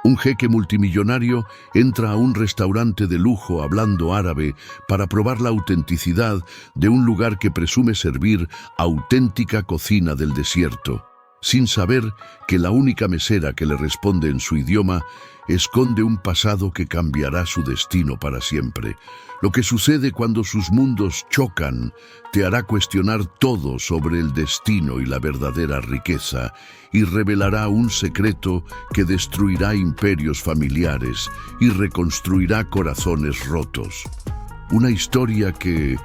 Un jeque multimillonario entra a un restaurante de lujo hablando árabe para probar la autenticidad de un lugar que presume servir auténtica cocina del desierto, sin saber que la única mesera que le responde en su idioma esconde un pasado que cambiará su destino para siempre. Lo que sucede cuando sus mundos chocan te hará cuestionar todo sobre el destino y la verdadera riqueza, y revelará un secreto que destruirá imperios familiares y reconstruirá corazones rotos. Una historia que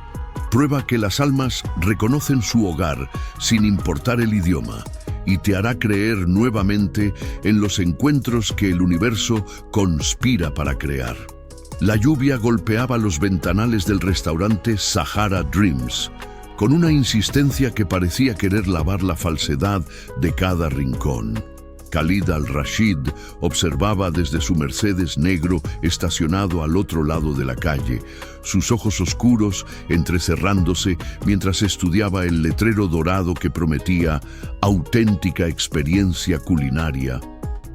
prueba que las almas reconocen su hogar sin importar el idioma, y te hará creer nuevamente en los encuentros que el universo conspira para crear. La lluvia golpeaba los ventanales del restaurante Sahara Dreams, con una insistencia que parecía querer lavar la falsedad de cada rincón. Khalid Al-Rashid observaba desde su Mercedes negro estacionado al otro lado de la calle, sus ojos oscuros entrecerrándose mientras estudiaba el letrero dorado que prometía auténtica experiencia culinaria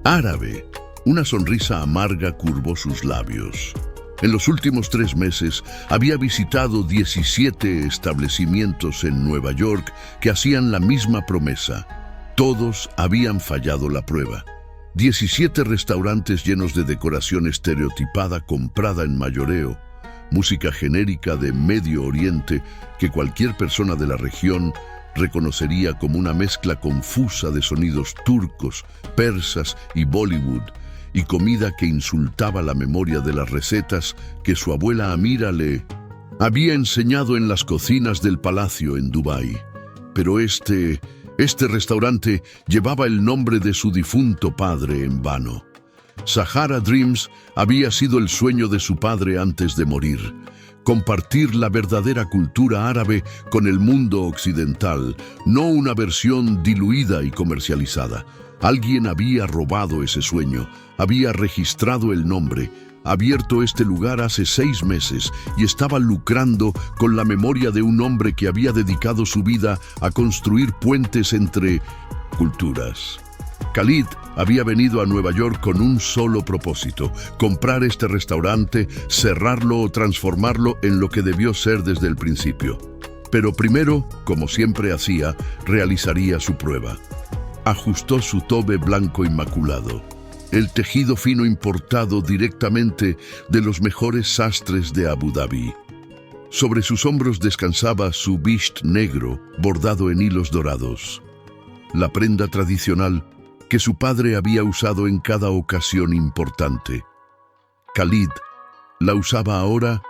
árabe. Una sonrisa amarga curvó sus labios. En los últimos 3 meses había visitado 17 establecimientos en Nueva York que hacían la misma promesa. Todos habían fallado la prueba. 17 restaurantes llenos de decoración estereotipada comprada en mayoreo, música genérica de Medio Oriente que cualquier persona de la región reconocería como una mezcla confusa de sonidos turcos, persas y Bollywood, y comida que insultaba la memoria de las recetas que su abuela Amira le había enseñado en las cocinas del palacio en Dubái. Pero este restaurante llevaba el nombre de su difunto padre en vano. Sahara Dreams había sido el sueño de su padre antes de morir: compartir la verdadera cultura árabe con el mundo occidental, no una versión diluida y comercializada. Alguien había robado ese sueño, había registrado el nombre, abierto este lugar hace 6 meses y estaba lucrando con la memoria de un hombre que había dedicado su vida a construir puentes entre culturas. Khalid había venido a Nueva York con un solo propósito: comprar este restaurante, cerrarlo o transformarlo en lo que debió ser desde el principio. Pero primero, como siempre hacía, realizaría su prueba. Ajustó su tobe blanco inmaculado, el tejido fino importado directamente de los mejores sastres de Abu Dhabi. Sobre sus hombros descansaba su bisht negro bordado en hilos dorados, la prenda tradicional que su padre había usado en cada ocasión importante. Khalid la usaba ahora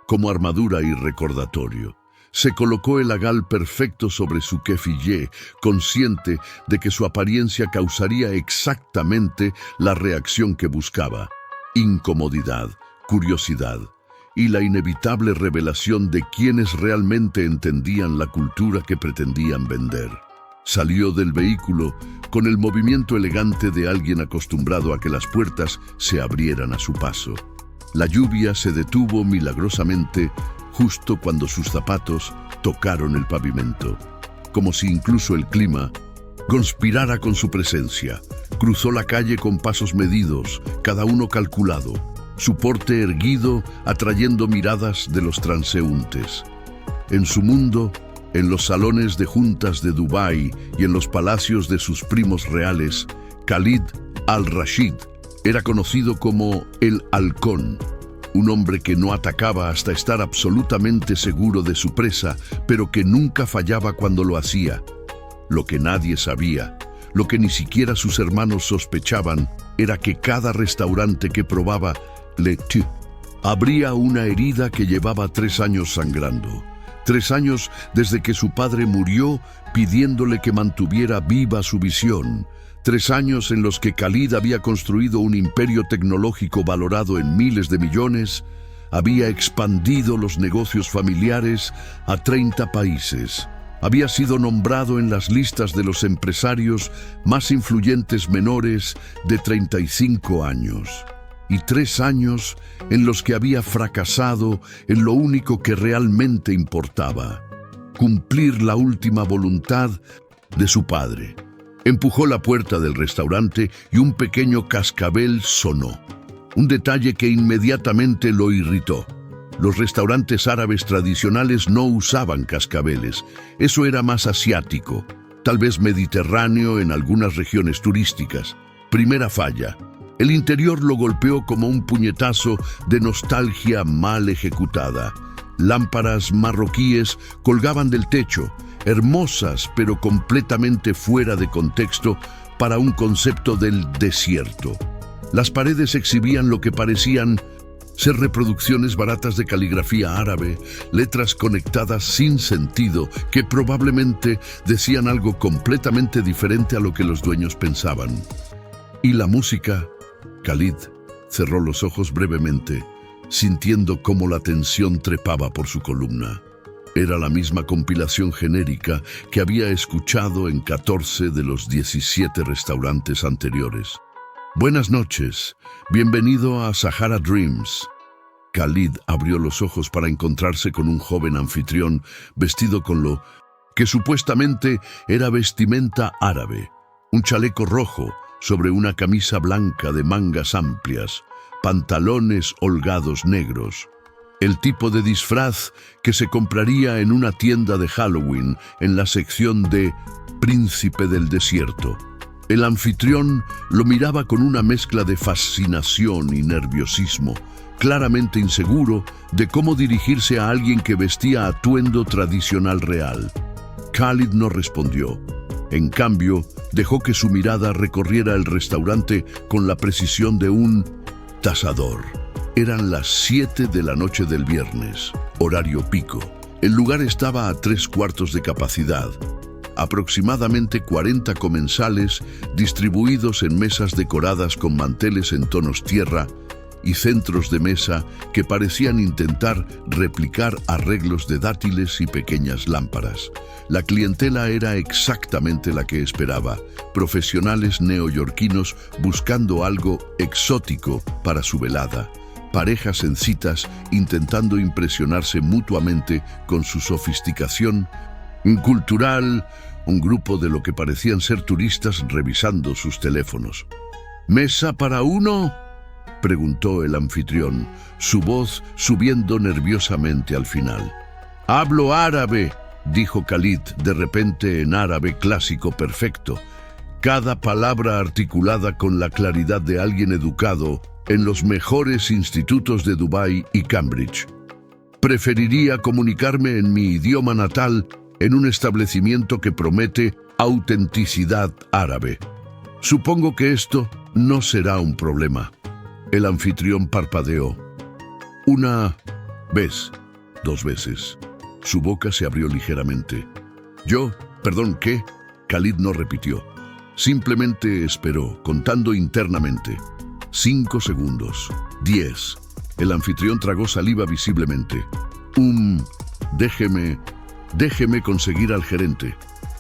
como armadura y recordatorio. Se colocó el agal perfecto sobre su kefiyeh, consciente de que su apariencia causaría exactamente la reacción que buscaba: incomodidad, curiosidad y la inevitable revelación de quienes realmente entendían la cultura que pretendían vender. Salió del vehículo con el movimiento elegante de alguien acostumbrado a que las puertas se abrieran a su paso. La lluvia se detuvo milagrosamente justo cuando sus zapatos tocaron el pavimento, como si incluso el clima conspirara con su presencia. Cruzó la calle con pasos medidos, cada uno calculado, su porte erguido atrayendo miradas de los transeúntes. En su mundo, en los salones de juntas de Dubái y en los palacios de sus primos reales, Khalid Al-Rashid era conocido como el Halcón, un hombre que no atacaba hasta estar absolutamente seguro de su presa, pero que nunca fallaba cuando lo hacía. Lo que nadie sabía, lo que ni siquiera sus hermanos sospechaban, era que cada restaurante que probaba le abría una herida que llevaba 3 años sangrando. 3 años desde que su padre murió pidiéndole que mantuviera viva su visión. 3 años en los que Khalid había construido un imperio tecnológico valorado en miles de millones, había expandido los negocios familiares a 30 países, había sido nombrado en las listas de los empresarios más influyentes menores de 35 años. Y 3 años en los que había fracasado en lo único que realmente importaba: cumplir la última voluntad de su padre. Empujó la puerta del restaurante y un pequeño cascabel sonó. Un detalle que inmediatamente lo irritó. Los restaurantes árabes tradicionales no usaban cascabeles. Eso era más asiático, tal vez mediterráneo en algunas regiones turísticas. Primera falla. El interior lo golpeó como un puñetazo de nostalgia mal ejecutada. Lámparas marroquíes colgaban del techo, hermosas pero completamente fuera de contexto para un concepto del desierto. Las paredes exhibían lo que parecían ser reproducciones baratas de caligrafía árabe, letras conectadas sin sentido que probablemente decían algo completamente diferente a lo que los dueños pensaban. ¿Y la música? Khalid cerró los ojos brevemente, sintiendo cómo la tensión trepaba por su columna. Era la misma compilación genérica que había escuchado en 14 de los 17 restaurantes anteriores. Buenas noches, bienvenido a Sahara Dreams. Khalid abrió los ojos para encontrarse con un joven anfitrión vestido con lo que supuestamente era vestimenta árabe. Un chaleco rojo sobre una camisa blanca de mangas amplias, pantalones holgados negros. El tipo de disfraz que se compraría en una tienda de Halloween en la sección de Príncipe del Desierto. El anfitrión lo miraba con una mezcla de fascinación y nerviosismo, claramente inseguro de cómo dirigirse a alguien que vestía atuendo tradicional real. Khalid no respondió. En cambio, dejó que su mirada recorriera el restaurante con la precisión de un tasador. Eran las 7 de la noche del viernes, horario pico. El lugar estaba a 3/4 de capacidad. Aproximadamente 40 comensales distribuidos en mesas decoradas con manteles en tonos tierra y centros de mesa que parecían intentar replicar arreglos de dátiles y pequeñas lámparas. La clientela era exactamente la que esperaba, profesionales neoyorquinos buscando algo exótico para su velada, parejas en citas intentando impresionarse mutuamente con su sofisticación cultural, un grupo de lo que parecían ser turistas revisando sus teléfonos. ¿Mesa para uno?, preguntó el anfitrión, su voz subiendo nerviosamente al final. «Hablo árabe», dijo Khalid de repente en árabe clásico perfecto, cada palabra articulada con la claridad de alguien educado en los mejores institutos de Dubái y Cambridge. «Preferiría comunicarme en mi idioma natal en un establecimiento que promete autenticidad árabe. Supongo que esto no será un problema». El anfitrión parpadeó. Una vez, 2 veces. Su boca se abrió ligeramente. Perdón, ¿qué? Khalid no repitió. Simplemente esperó, contando internamente. 5 segundos. 10. El anfitrión tragó saliva visiblemente. Déjeme conseguir al gerente.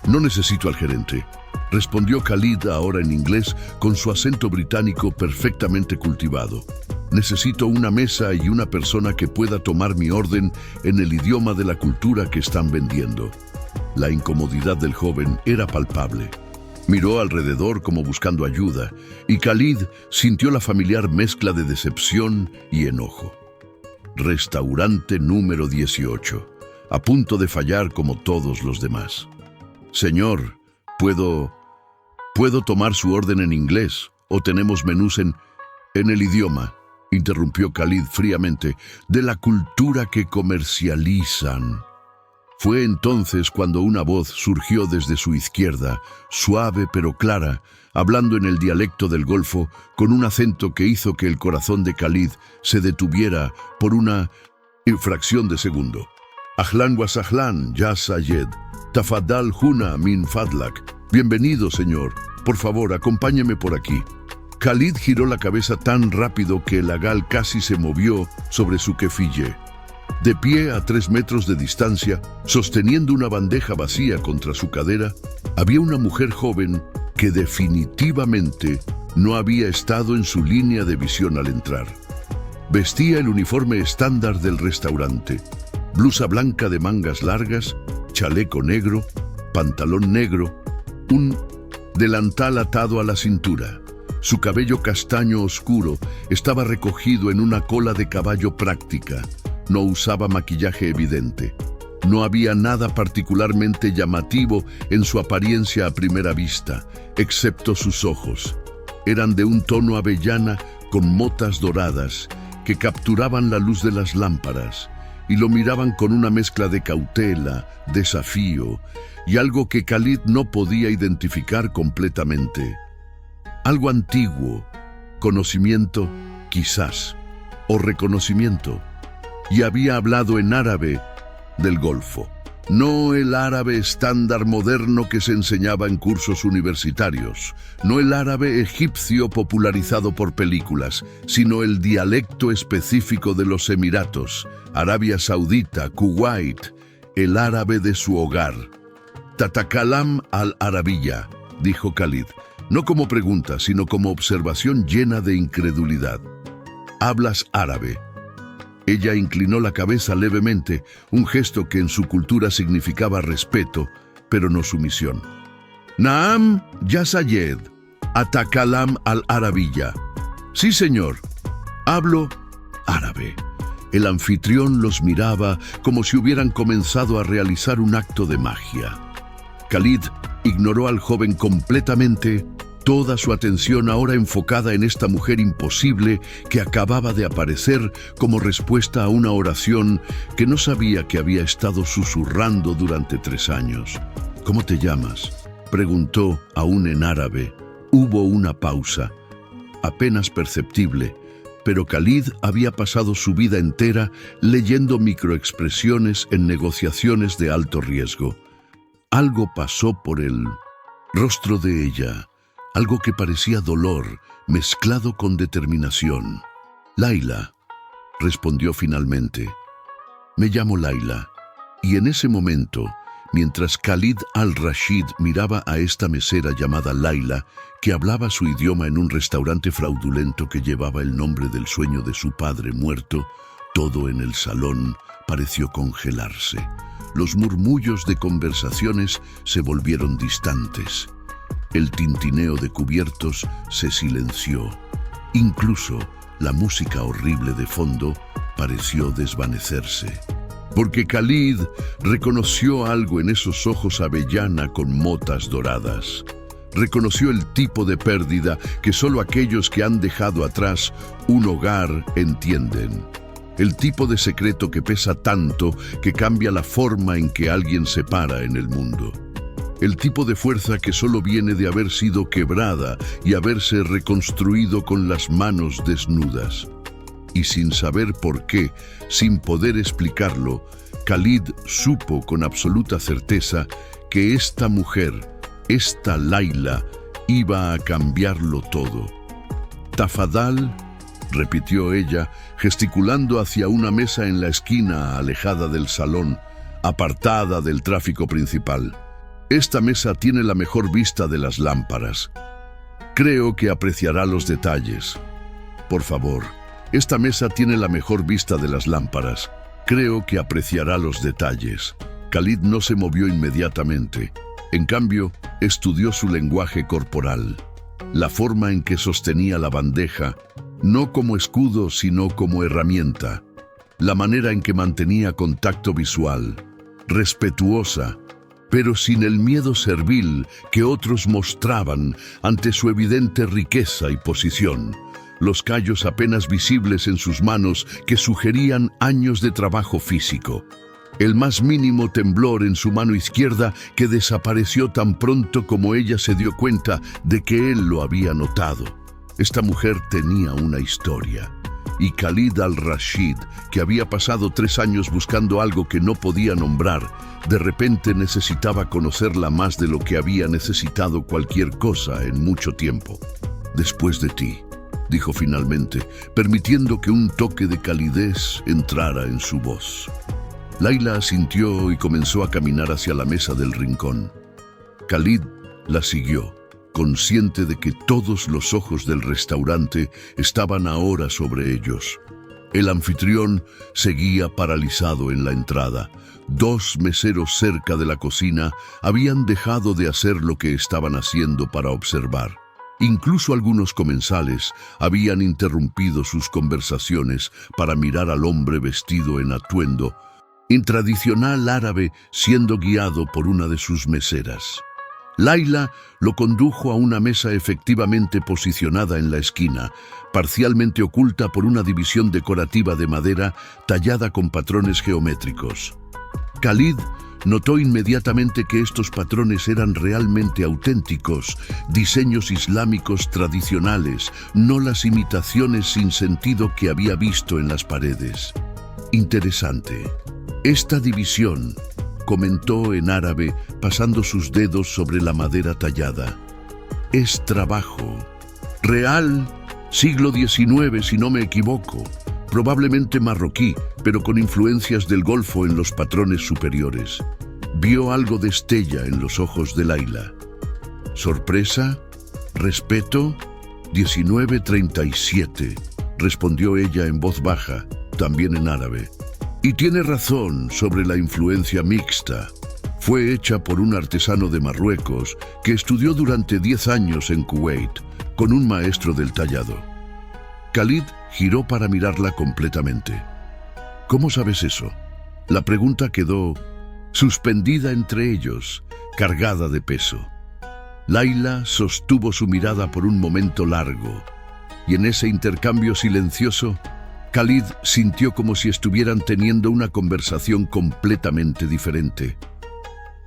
No necesito al gerente, respondió Khalid ahora en inglés con su acento británico perfectamente cultivado. Necesito una mesa y una persona que pueda tomar mi orden en el idioma de la cultura que están vendiendo. La incomodidad del joven era palpable. Miró alrededor como buscando ayuda, y Khalid sintió la familiar mezcla de decepción y enojo. Restaurante número 18, a punto de fallar como todos los demás. Señor, ¿puedo tomar su orden en inglés o tenemos menús en el idioma? Interrumpió Khalid fríamente, de la cultura que comercializan. Fue entonces cuando una voz surgió desde su izquierda, suave pero clara, hablando en el dialecto del Golfo, con un acento que hizo que el corazón de Khalid se detuviera por una fracción de segundo. Ahlan wa sahlan, ya Sayed. Tafadal huna min fadlak. Bienvenido, señor. Por favor, acompáñeme por aquí. Khalid giró la cabeza tan rápido que el agal casi se movió sobre su kefille. De pie a 3 metros de distancia, sosteniendo una bandeja vacía contra su cadera, había una mujer joven que definitivamente no había estado en su línea de visión al entrar. Vestía el uniforme estándar del restaurante, blusa blanca de mangas largas, chaleco negro, pantalón negro, un delantal atado a la cintura. Su cabello castaño oscuro estaba recogido en una cola de caballo práctica. No usaba maquillaje evidente. No había nada particularmente llamativo en su apariencia a primera vista, excepto sus ojos. Eran de un tono avellana con motas doradas que capturaban la luz de las lámparas y lo miraban con una mezcla de cautela, desafío y algo que Khalid no podía identificar completamente. Algo antiguo, conocimiento, quizás, o reconocimiento. Y había hablado en árabe del Golfo. No el árabe estándar moderno que se enseñaba en cursos universitarios, no el árabe egipcio popularizado por películas, sino el dialecto específico de los Emiratos, Arabia Saudita, Kuwait, el árabe de su hogar. Tatakalam al-Arabiyya, dijo Khalid, no como pregunta, sino como observación llena de incredulidad. ¿Hablas árabe? Ella inclinó la cabeza levemente, un gesto que en su cultura significaba respeto, pero no sumisión. Naam, ya Sayed, Atakalam al-Arabiyya. Sí, señor, hablo árabe. El anfitrión los miraba como si hubieran comenzado a realizar un acto de magia. Khalid ignoró al joven completamente, toda su atención ahora enfocada en esta mujer imposible que acababa de aparecer como respuesta a una oración que no sabía que había estado susurrando durante 3 años. ¿Cómo te llamas?, preguntó aún en árabe. Hubo una pausa, apenas perceptible, pero Khalid había pasado su vida entera leyendo microexpresiones en negociaciones de alto riesgo. Algo pasó por el rostro de ella, algo que parecía dolor mezclado con determinación. Laila, respondió finalmente. Me llamo Laila. Y en ese momento, mientras Khalid al-Rashid miraba a esta mesera llamada Laila, que hablaba su idioma en un restaurante fraudulento que llevaba el nombre del sueño de su padre muerto, todo en el salón pareció congelarse. Los murmullos de conversaciones se volvieron distantes. El tintineo de cubiertos se silenció. Incluso la música horrible de fondo pareció desvanecerse. Porque Khalid reconoció algo en esos ojos avellana con motas doradas. Reconoció el tipo de pérdida que solo aquellos que han dejado atrás un hogar entienden. El tipo de secreto que pesa tanto que cambia la forma en que alguien se para en el mundo. El tipo de fuerza que solo viene de haber sido quebrada y haberse reconstruido con las manos desnudas. Y sin saber por qué, sin poder explicarlo, Khalid supo con absoluta certeza que esta mujer, esta Laila, iba a cambiarlo todo. Tafadal, repitió ella, gesticulando hacia una mesa en la esquina alejada del salón, apartada del tráfico principal. Esta mesa tiene la mejor vista de las lámparas. Creo que apreciará los detalles. Por favor, esta mesa tiene la mejor vista de las lámparas. Creo que apreciará los detalles. Khalid no se movió inmediatamente. En cambio, estudió su lenguaje corporal. La forma en que sostenía la bandeja, no como escudo, sino como herramienta. La manera en que mantenía contacto visual, respetuosa, pero sin el miedo servil que otros mostraban ante su evidente riqueza y posición. Los callos apenas visibles en sus manos que sugerían años de trabajo físico. El más mínimo temblor en su mano izquierda que desapareció tan pronto como ella se dio cuenta de que él lo había notado. Esta mujer tenía una historia. Y Khalid al-Rashid, que había pasado 3 años buscando algo que no podía nombrar, de repente necesitaba conocerla más de lo que había necesitado cualquier cosa en mucho tiempo. Después de ti, dijo finalmente, permitiendo que un toque de calidez entrara en su voz. Laila asintió y comenzó a caminar hacia la mesa del rincón. Khalid la siguió, consciente de que todos los ojos del restaurante estaban ahora sobre ellos. El anfitrión seguía paralizado en la entrada. 2 meseros cerca de la cocina habían dejado de hacer lo que estaban haciendo para observar. Incluso algunos comensales habían interrumpido sus conversaciones para mirar al hombre vestido en atuendo tradicional árabe siendo guiado por una de sus meseras. Layla lo condujo a una mesa efectivamente posicionada en la esquina, parcialmente oculta por una división decorativa de madera tallada con patrones geométricos. Khalid notó inmediatamente que estos patrones eran realmente auténticos, diseños islámicos tradicionales, no las imitaciones sin sentido que había visto en las paredes. Interesante. Esta división, comentó en árabe, pasando sus dedos sobre la madera tallada, es trabajo. Real, siglo XIX si no me equivoco, probablemente marroquí, pero con influencias del Golfo en los patrones superiores. Vio algo de Estella en los ojos de Layla. ¿Sorpresa? ¿Respeto? 1937, respondió ella en voz baja, también en árabe. Y tiene razón sobre la influencia mixta. Fue hecha por un artesano de Marruecos que estudió durante 10 años en Kuwait, con un maestro del tallado. Khalid giró para mirarla completamente. ¿Cómo sabes eso? La pregunta quedó suspendida entre ellos, cargada de peso. Layla sostuvo su mirada por un momento largo, y en ese intercambio silencioso, Khalid sintió como si estuvieran teniendo una conversación completamente diferente.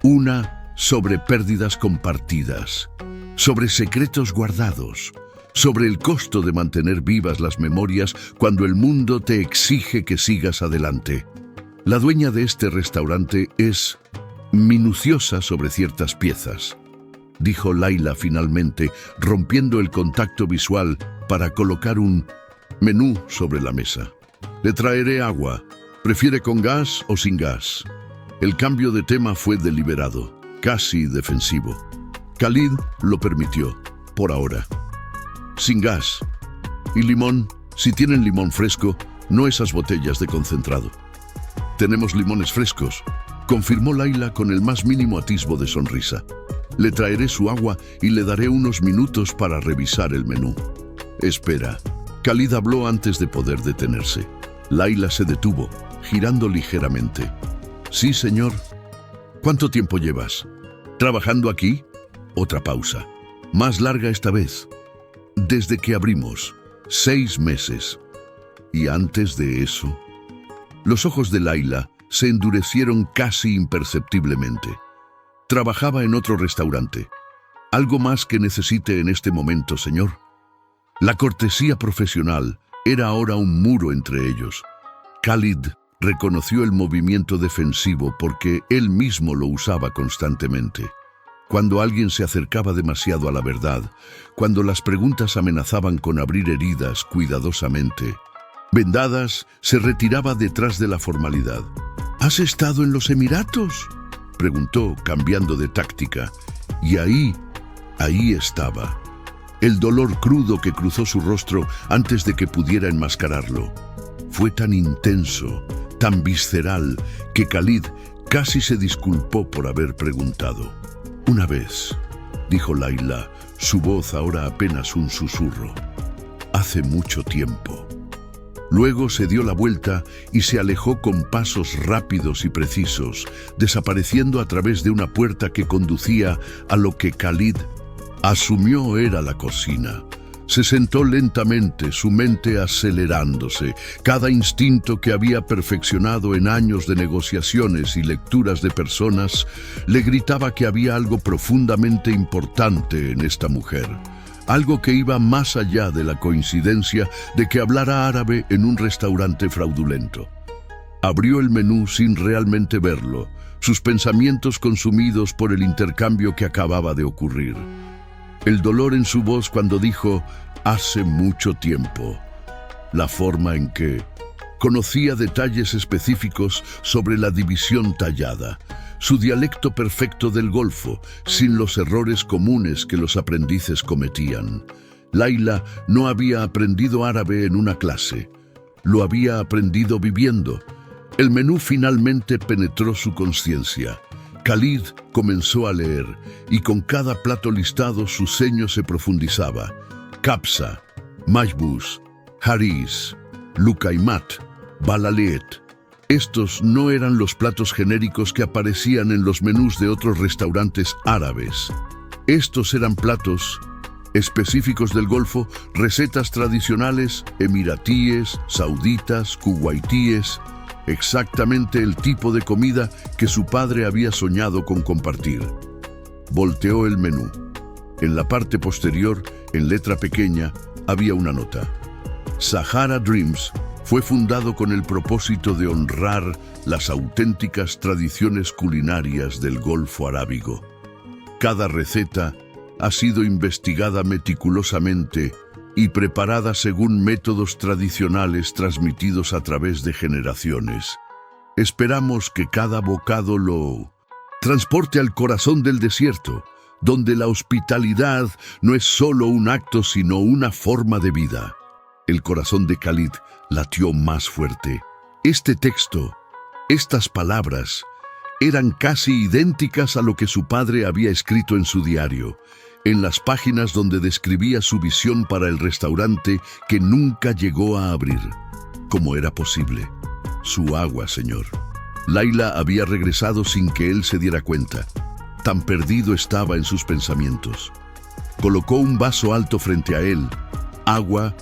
Una sobre pérdidas compartidas, sobre secretos guardados, sobre el costo de mantener vivas las memorias cuando el mundo te exige que sigas adelante. La dueña de este restaurante es minuciosa sobre ciertas piezas, dijo Layla finalmente, rompiendo el contacto visual para colocar un menú sobre la mesa. Le traeré agua. ¿Prefiere con gas o sin gas? El cambio de tema fue deliberado, casi defensivo. Khalid lo permitió, por ahora. Sin gas. ¿Y limón? Si tienen limón fresco, no esas botellas de concentrado. Tenemos limones frescos, confirmó Layla con el más mínimo atisbo de sonrisa. Le traeré su agua y le daré unos minutos para revisar el menú. Espera. Khalid habló antes de poder detenerse. Layla se detuvo, girando ligeramente. Sí, señor. ¿Cuánto tiempo llevas? ¿Trabajando aquí? Otra pausa. Más larga esta vez. Desde que abrimos. 6 meses. ¿Y antes de eso? Los ojos de Layla se endurecieron casi imperceptiblemente. Trabajaba en otro restaurante. ¿Algo más que necesite en este momento, señor? La cortesía profesional era ahora un muro entre ellos. Khalid reconoció el movimiento defensivo porque él mismo lo usaba constantemente. Cuando alguien se acercaba demasiado a la verdad, cuando las preguntas amenazaban con abrir heridas cuidadosamente, vendadas, se retiraba detrás de la formalidad. ¿Has estado en los Emiratos?, preguntó, cambiando de táctica. Y ahí estaba. El dolor crudo que cruzó su rostro antes de que pudiera enmascararlo. Fue tan intenso, tan visceral, que Khalid casi se disculpó por haber preguntado. Una vez, dijo Layla, su voz ahora apenas un susurro. Hace mucho tiempo. Luego se dio la vuelta y se alejó con pasos rápidos y precisos, desapareciendo a través de una puerta que conducía a lo que Khalid asumió era la cocina. Se sentó lentamente, su mente acelerándose. Cada instinto que había perfeccionado en años de negociaciones y lecturas de personas le gritaba que había algo profundamente importante en esta mujer. Algo que iba más allá de la coincidencia de que hablara árabe en un restaurante fraudulento. Abrió el menú sin realmente verlo, sus pensamientos consumidos por el intercambio que acababa de ocurrir. El dolor en su voz cuando dijo «hace mucho tiempo». La forma en que conocía detalles específicos sobre la división tallada, su dialecto perfecto del Golfo, sin los errores comunes que los aprendices cometían. Layla no había aprendido árabe en una clase. Lo había aprendido viviendo. El menú finalmente penetró su conciencia. Khalid comenzó a leer, y con cada plato listado su ceño se profundizaba. Kabsa, majbus, haris, lukaimat, balalet. Estos no eran los platos genéricos que aparecían en los menús de otros restaurantes árabes. Estos eran platos específicos del Golfo, recetas tradicionales emiratíes, sauditas, kuwaitíes, exactamente el tipo de comida que su padre había soñado con compartir. Volteó el menú. En la parte posterior, en letra pequeña, había una nota. Sahara Dreams fue fundado con el propósito de honrar las auténticas tradiciones culinarias del Golfo Arábigo. Cada receta ha sido investigada meticulosamente y preparada según métodos tradicionales transmitidos a través de generaciones. Esperamos que cada bocado lo transporte al corazón del desierto, donde la hospitalidad no es solo un acto, sino una forma de vida. El corazón de Khalid latió más fuerte. Este texto, estas palabras, eran casi idénticas a lo que su padre había escrito en su diario, en las páginas donde describía su visión para el restaurante que nunca llegó a abrir. ¿Cómo era posible? Su agua, señor. Laila había regresado sin que él se diera cuenta. Tan perdido estaba en sus pensamientos. Colocó un vaso alto frente a él. Agua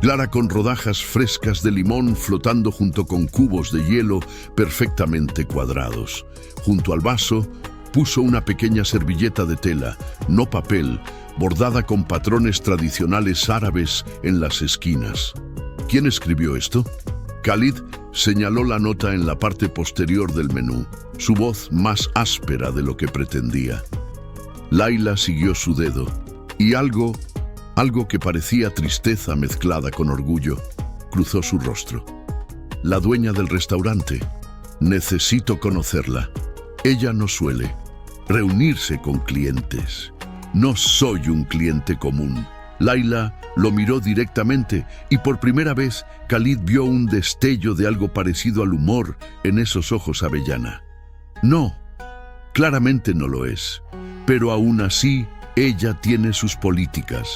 clara con rodajas frescas de limón flotando junto con cubos de hielo perfectamente cuadrados. Junto al vaso puso una pequeña servilleta de tela, no papel, bordada con patrones tradicionales árabes en las esquinas. ¿Quién escribió esto? Khalid señaló la nota en la parte posterior del menú, su voz más áspera de lo que pretendía. Laila siguió su dedo, y algo que parecía tristeza mezclada con orgullo, cruzó su rostro. La dueña del restaurante. Necesito conocerla. Ella no suele reunirse con clientes. No soy un cliente común. Laila lo miró directamente y por primera vez Khalid vio un destello de algo parecido al humor en esos ojos avellana. No, claramente no lo es, pero aún así ella tiene sus políticas.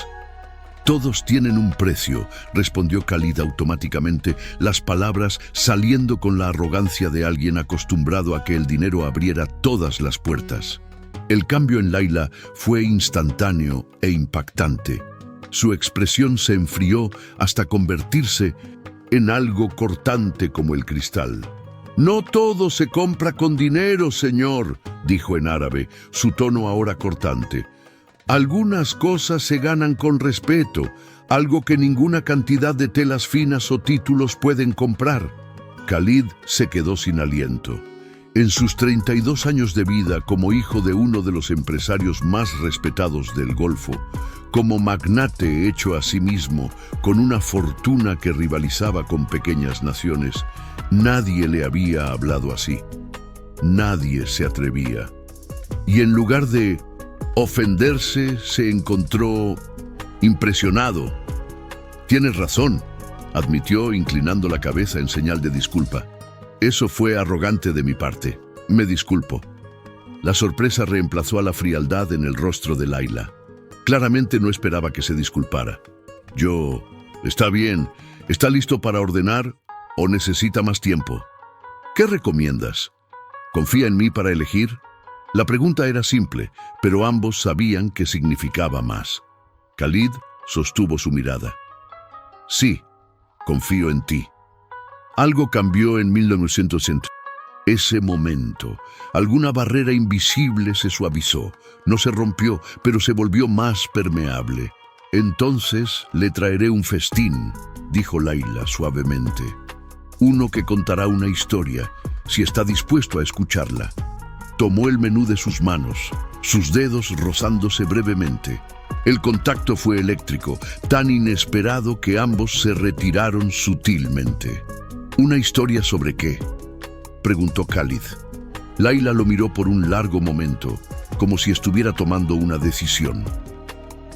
Todos tienen un precio, respondió Khalid automáticamente, las palabras saliendo con la arrogancia de alguien acostumbrado a que el dinero abriera todas las puertas. El cambio en Laila fue instantáneo e impactante. Su expresión se enfrió hasta convertirse en algo cortante como el cristal. «No todo se compra con dinero, señor», dijo en árabe, su tono ahora cortante. «Algunas cosas se ganan con respeto, algo que ninguna cantidad de telas finas o títulos pueden comprar». Khalid se quedó sin aliento. En sus 32 años de vida como hijo de uno de los empresarios más respetados del Golfo, como magnate hecho a sí mismo, con una fortuna que rivalizaba con pequeñas naciones, nadie le había hablado así. Nadie se atrevía. Y en lugar de ofenderse, se encontró impresionado. «Tienes razón», admitió inclinando la cabeza en señal de disculpa. «Eso fue arrogante de mi parte. Me disculpo». La sorpresa reemplazó a la frialdad en el rostro de Laila. Claramente no esperaba que se disculpara. «Está bien. ¿Está listo para ordenar o necesita más tiempo? ¿Qué recomiendas? ¿Confía en mí para elegir?» La pregunta era simple, pero ambos sabían que significaba más. Khalid sostuvo su mirada. «Sí, confío en ti». Algo cambió en 1900. Ese momento, alguna barrera invisible se suavizó. No se rompió, pero se volvió más permeable. «Entonces le traeré un festín», dijo Laila suavemente. «Uno que contará una historia, si está dispuesto a escucharla». Tomó el menú de sus manos, sus dedos rozándose brevemente. El contacto fue eléctrico, tan inesperado que ambos se retiraron sutilmente. «¿Una historia sobre qué?», preguntó Khalid. Laila lo miró por un largo momento, como si estuviera tomando una decisión.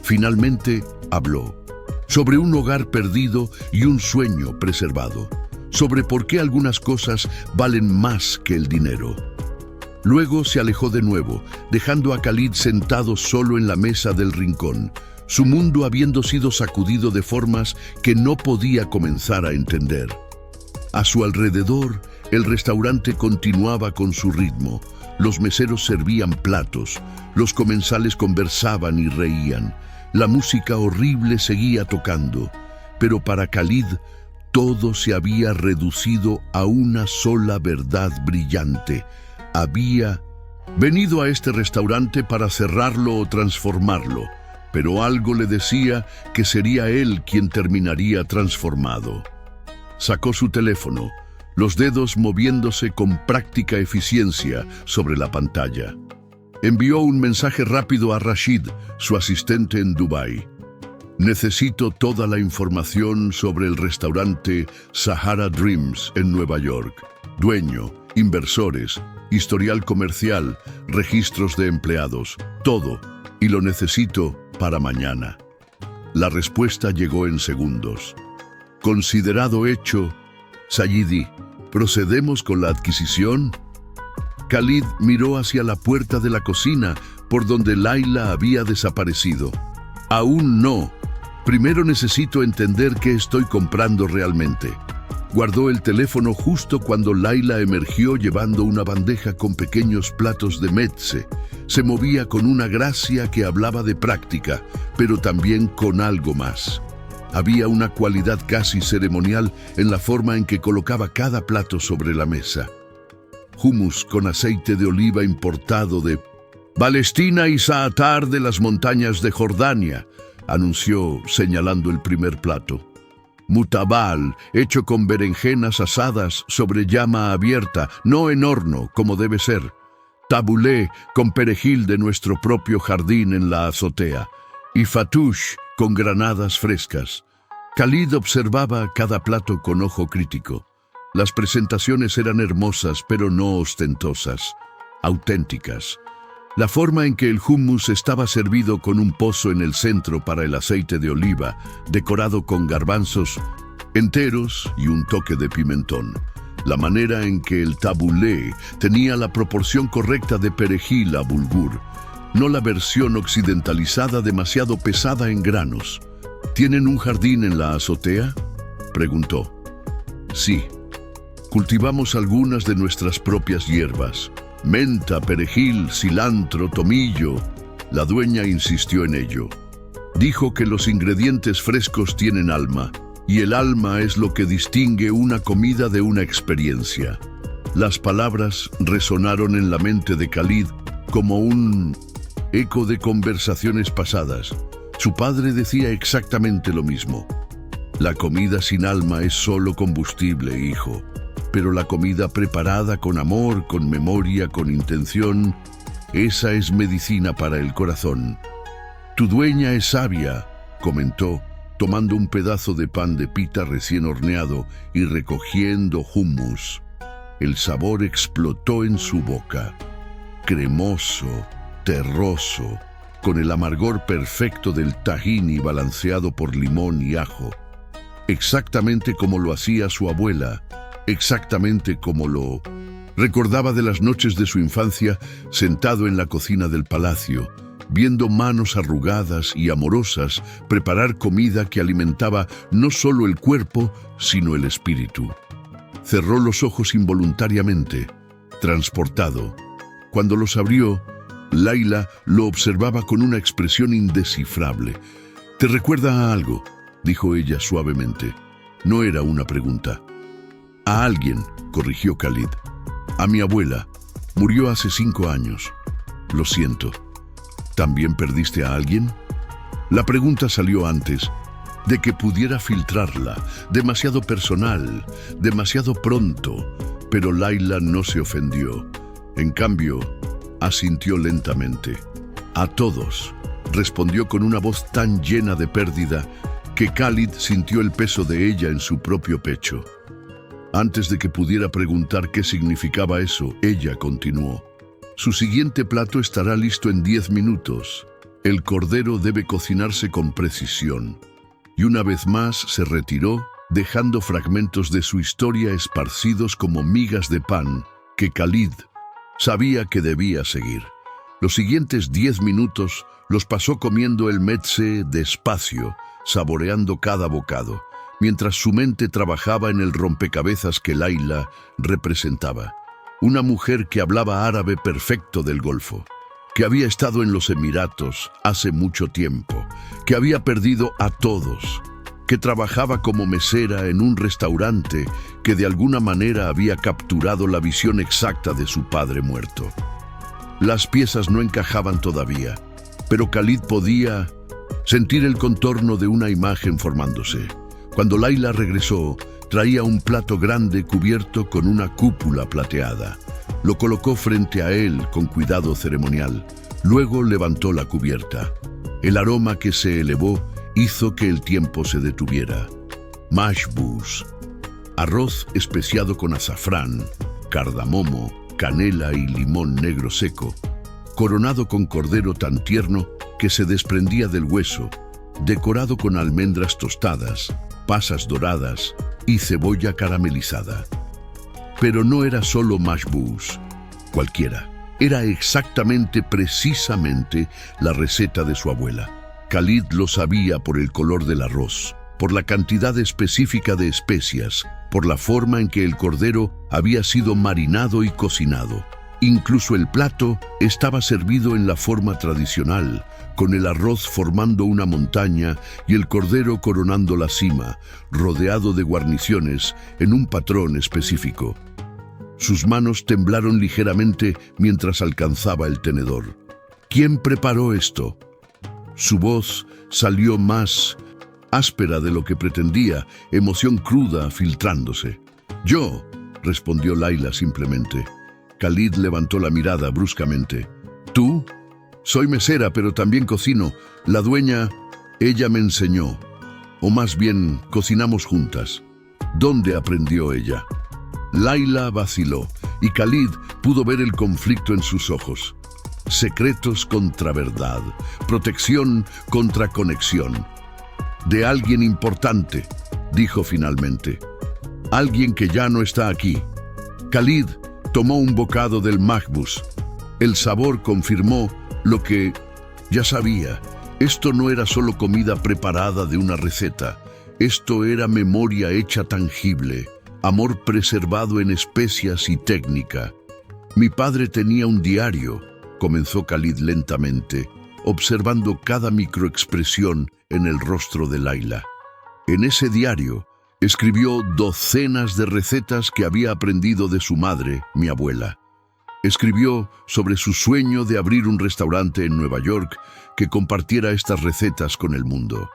Finalmente habló. sobre un hogar perdido y un sueño preservado, sobre por qué algunas cosas valen más que el dinero. Luego se alejó de nuevo, dejando a Khalid sentado solo en la mesa del rincón, su mundo habiendo sido sacudido de formas que no podía comenzar a entender. A su alrededor, el restaurante continuaba con su ritmo. Los meseros servían platos, los comensales conversaban y reían. La música horrible seguía tocando, pero para Khalid todo se había reducido a una sola verdad brillante. Había venido a este restaurante para cerrarlo o transformarlo, pero algo le decía que sería él quien terminaría transformado. Sacó su teléfono, los dedos moviéndose con práctica eficiencia sobre la pantalla. Envió un mensaje rápido a Rashid, su asistente en Dubái. Necesito toda la información sobre el restaurante Sahara Dreams en Nueva York. Dueño, inversores, historial comercial, registros de empleados, todo. Y lo necesito para mañana. La respuesta llegó en segundos. Considerado hecho, Sayidi, ¿procedemos con la adquisición? Khalid miró hacia la puerta de la cocina, por donde Layla había desaparecido. Aún no. Primero necesito entender qué estoy comprando realmente. Guardó el teléfono justo cuando Layla emergió llevando una bandeja con pequeños platos de mezze. Se movía con una gracia que hablaba de práctica, pero también con algo más. Había una cualidad casi ceremonial en la forma en que colocaba cada plato sobre la mesa. Hummus con aceite de oliva importado de Palestina y zaatar de las montañas de Jordania, anunció señalando el primer plato. Mutabal, hecho con berenjenas asadas sobre llama abierta, no en horno, como debe ser. Tabulé, con perejil de nuestro propio jardín en la azotea. Y fatouche, con granadas frescas. Khalid observaba cada plato con ojo crítico. Las presentaciones eran hermosas, pero no ostentosas, auténticas. La forma en que el hummus estaba servido con un pozo en el centro para el aceite de oliva, decorado con garbanzos enteros y un toque de pimentón. La manera en que el tabulé tenía la proporción correcta de perejil a bulgur, no la versión occidentalizada demasiado pesada en granos. ¿Tienen un jardín en la azotea?, preguntó. Sí. Cultivamos algunas de nuestras propias hierbas. Menta, perejil, cilantro, tomillo. La dueña insistió en ello. Dijo que los ingredientes frescos tienen alma, y el alma es lo que distingue una comida de una experiencia. Las palabras resonaron en la mente de Khalid como un eco de conversaciones pasadas. Su padre decía exactamente lo mismo. La comida sin alma es solo combustible, hijo. Pero la comida preparada con amor, con memoria, con intención, esa es medicina para el corazón. Tu dueña es sabia, comentó, tomando un pedazo de pan de pita recién horneado y recogiendo hummus. El sabor explotó en su boca, cremoso, terroso, con el amargor perfecto del tahini balanceado por limón y ajo. Exactamente como lo hacía su abuela, exactamente como lo recordaba de las noches de su infancia, sentado en la cocina del palacio, viendo manos arrugadas y amorosas preparar comida que alimentaba no solo el cuerpo, sino el espíritu. Cerró los ojos involuntariamente, transportado. Cuando los abrió, Layla lo observaba con una expresión indescifrable. «¿Te recuerda a algo?», dijo ella suavemente. No era una pregunta. «A alguien», corrigió Khalid. «A mi abuela. Murió hace 5 años. Lo siento». «¿También perdiste a alguien?». La pregunta salió antes de que pudiera filtrarla. Demasiado personal, demasiado pronto. Pero Layla no se ofendió. En cambio, asintió lentamente. «A todos», respondió con una voz tan llena de pérdida que Khalid sintió el peso de ella en su propio pecho. Antes de que pudiera preguntar qué significaba eso, ella continuó. «Su siguiente plato estará listo en 10 minutos. El cordero debe cocinarse con precisión. y una vez más se retiró, dejando fragmentos de su historia esparcidos como migas de pan que Khalid sabía que debía seguir. Los siguientes 10 minutos los pasó comiendo el metse despacio, saboreando cada bocado, mientras su mente trabajaba en el rompecabezas que Layla representaba. Una mujer que hablaba árabe perfecto del Golfo, que había estado en los Emiratos hace mucho tiempo, que había perdido a todos, que trabajaba como mesera en un restaurante que de alguna manera había capturado la visión exacta de su padre muerto. Las piezas no encajaban todavía, pero Khalid podía sentir el contorno de una imagen formándose. Cuando Layla regresó, traía un plato grande cubierto con una cúpula plateada. Lo colocó frente a él con cuidado ceremonial. Luego levantó la cubierta. El aroma que se elevó hizo que el tiempo se detuviera. Mashbuz, arroz especiado con azafrán, cardamomo, canela y limón negro seco, coronado con cordero tan tierno que se desprendía del hueso, decorado con almendras tostadas, pasas doradas y cebolla caramelizada. Pero no era solo mashbuz cualquiera. Era precisamente la receta de su abuela. Khalid lo sabía por el color del arroz, por la cantidad específica de especias, por la forma en que el cordero había sido marinado y cocinado. Incluso el plato estaba servido en la forma tradicional, con el arroz formando una montaña y el cordero coronando la cima, rodeado de guarniciones en un patrón específico. Sus manos temblaron ligeramente mientras alcanzaba el tenedor. ¿Quién preparó esto? Su voz salió más áspera de lo que pretendía, emoción cruda filtrándose. «Yo», respondió Layla simplemente. Khalid levantó la mirada bruscamente. «¿Tú?» «Soy mesera, pero también cocino. La dueña, ella me enseñó. O más bien, cocinamos juntas». «¿Dónde aprendió ella?» Layla vaciló, y Khalid pudo ver el conflicto en sus ojos. Secretos contra verdad, protección contra conexión. «De alguien importante», dijo finalmente. «Alguien que ya no está aquí». Khalid tomó un bocado del mashbuz. El sabor confirmó lo que ya sabía. Esto no era solo comida preparada de una receta. Esto era memoria hecha tangible, amor preservado en especias y técnica. «Mi padre tenía un diario», comenzó Khalid lentamente, observando cada microexpresión en el rostro de Layla. En ese diario escribió docenas de recetas que había aprendido de su madre, mi abuela. Escribió sobre su sueño de abrir un restaurante en Nueva York que compartiera estas recetas con el mundo.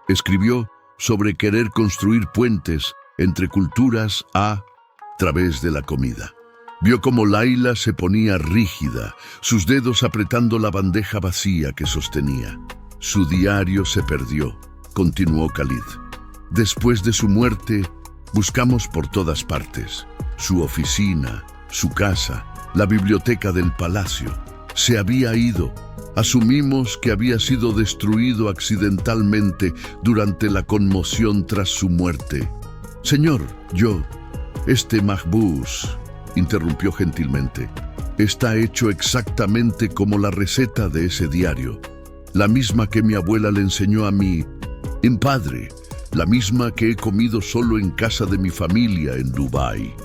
Escribió sobre querer construir puentes entre culturas a través de la comida. Vio cómo Layla se ponía rígida, sus dedos apretando la bandeja vacía que sostenía. «Su diario se perdió», continuó Khalid. «Después de su muerte, buscamos por todas partes. Su oficina, su casa, la biblioteca del palacio. Se había ido. Asumimos que había sido destruido accidentalmente durante la conmoción tras su muerte. Señor, este mashbuz», interrumpió gentilmente, «está hecho exactamente como la receta de ese diario. La misma que mi abuela le enseñó a mi padre, la misma que he comido solo en casa de mi familia en Dubái».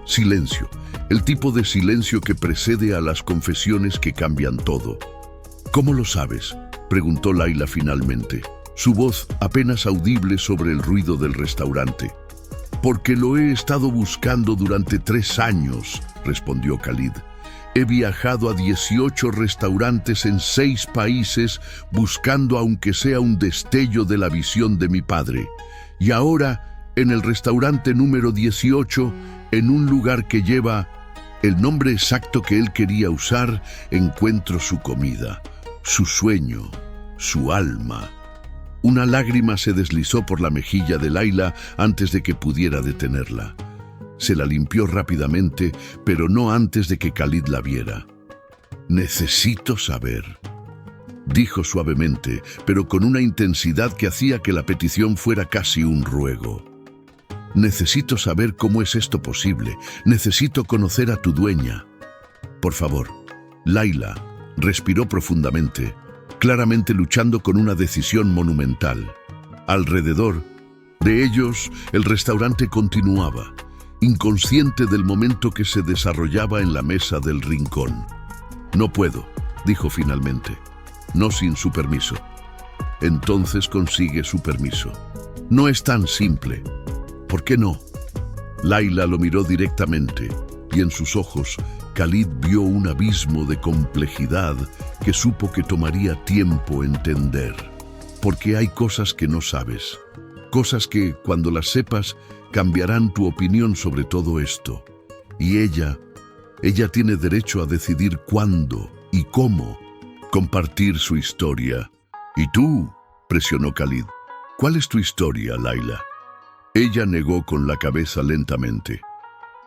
Silencio, el tipo de silencio que precede a las confesiones que cambian todo. «¿Cómo lo sabes?», preguntó Layla finalmente, su voz apenas audible sobre el ruido del restaurante. «Porque lo he estado buscando durante 3 años», respondió Khalid. «He viajado a 18 restaurantes en 6 países buscando aunque sea un destello de la visión de mi padre. Y ahora, en el restaurante número 18, en un lugar que lleva el nombre exacto que él quería usar, encuentro su comida, su sueño, su alma». Una lágrima se deslizó por la mejilla de Layla antes de que pudiera detenerla. Se la limpió rápidamente, pero no antes de que Khalid la viera. «Necesito saber». dijo suavemente, pero con una intensidad que hacía que la petición fuera casi un ruego. Necesito saber cómo es esto posible. Necesito conocer a tu dueña. Por favor. Layla respiró profundamente, claramente luchando con una decisión monumental. Alrededor de ellos, el restaurante continuaba, inconsciente del momento que se desarrollaba en la mesa del rincón. No puedo, dijo finalmente. No sin su permiso. Entonces consigue su permiso. No es tan simple. ¿Por qué no? Layla lo miró directamente y en sus ojos Khalid vio un abismo de complejidad que supo que tomaría tiempo entender. Porque hay cosas que no sabes. Cosas que, cuando las sepas, cambiarán tu opinión sobre todo esto. Y ella tiene derecho a decidir cuándo y cómo compartir su historia. ¿Y tú?, presionó Khalid. ¿Cuál es tu historia, Layla? Ella negó con la cabeza lentamente.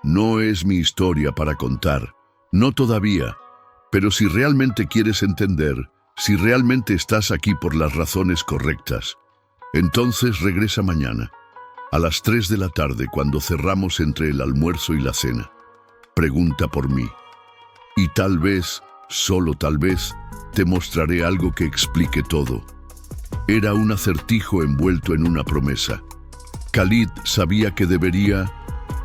No es mi historia para contar. No todavía. Pero si realmente quieres entender, si realmente estás aquí por las razones correctas, entonces regresa mañana, a las 3 de la tarde, cuando cerramos entre el almuerzo y la cena. Pregunta por mí. Y tal vez, solo tal vez, te mostraré algo que explique todo. Era un acertijo envuelto en una promesa. Khalid sabía que debería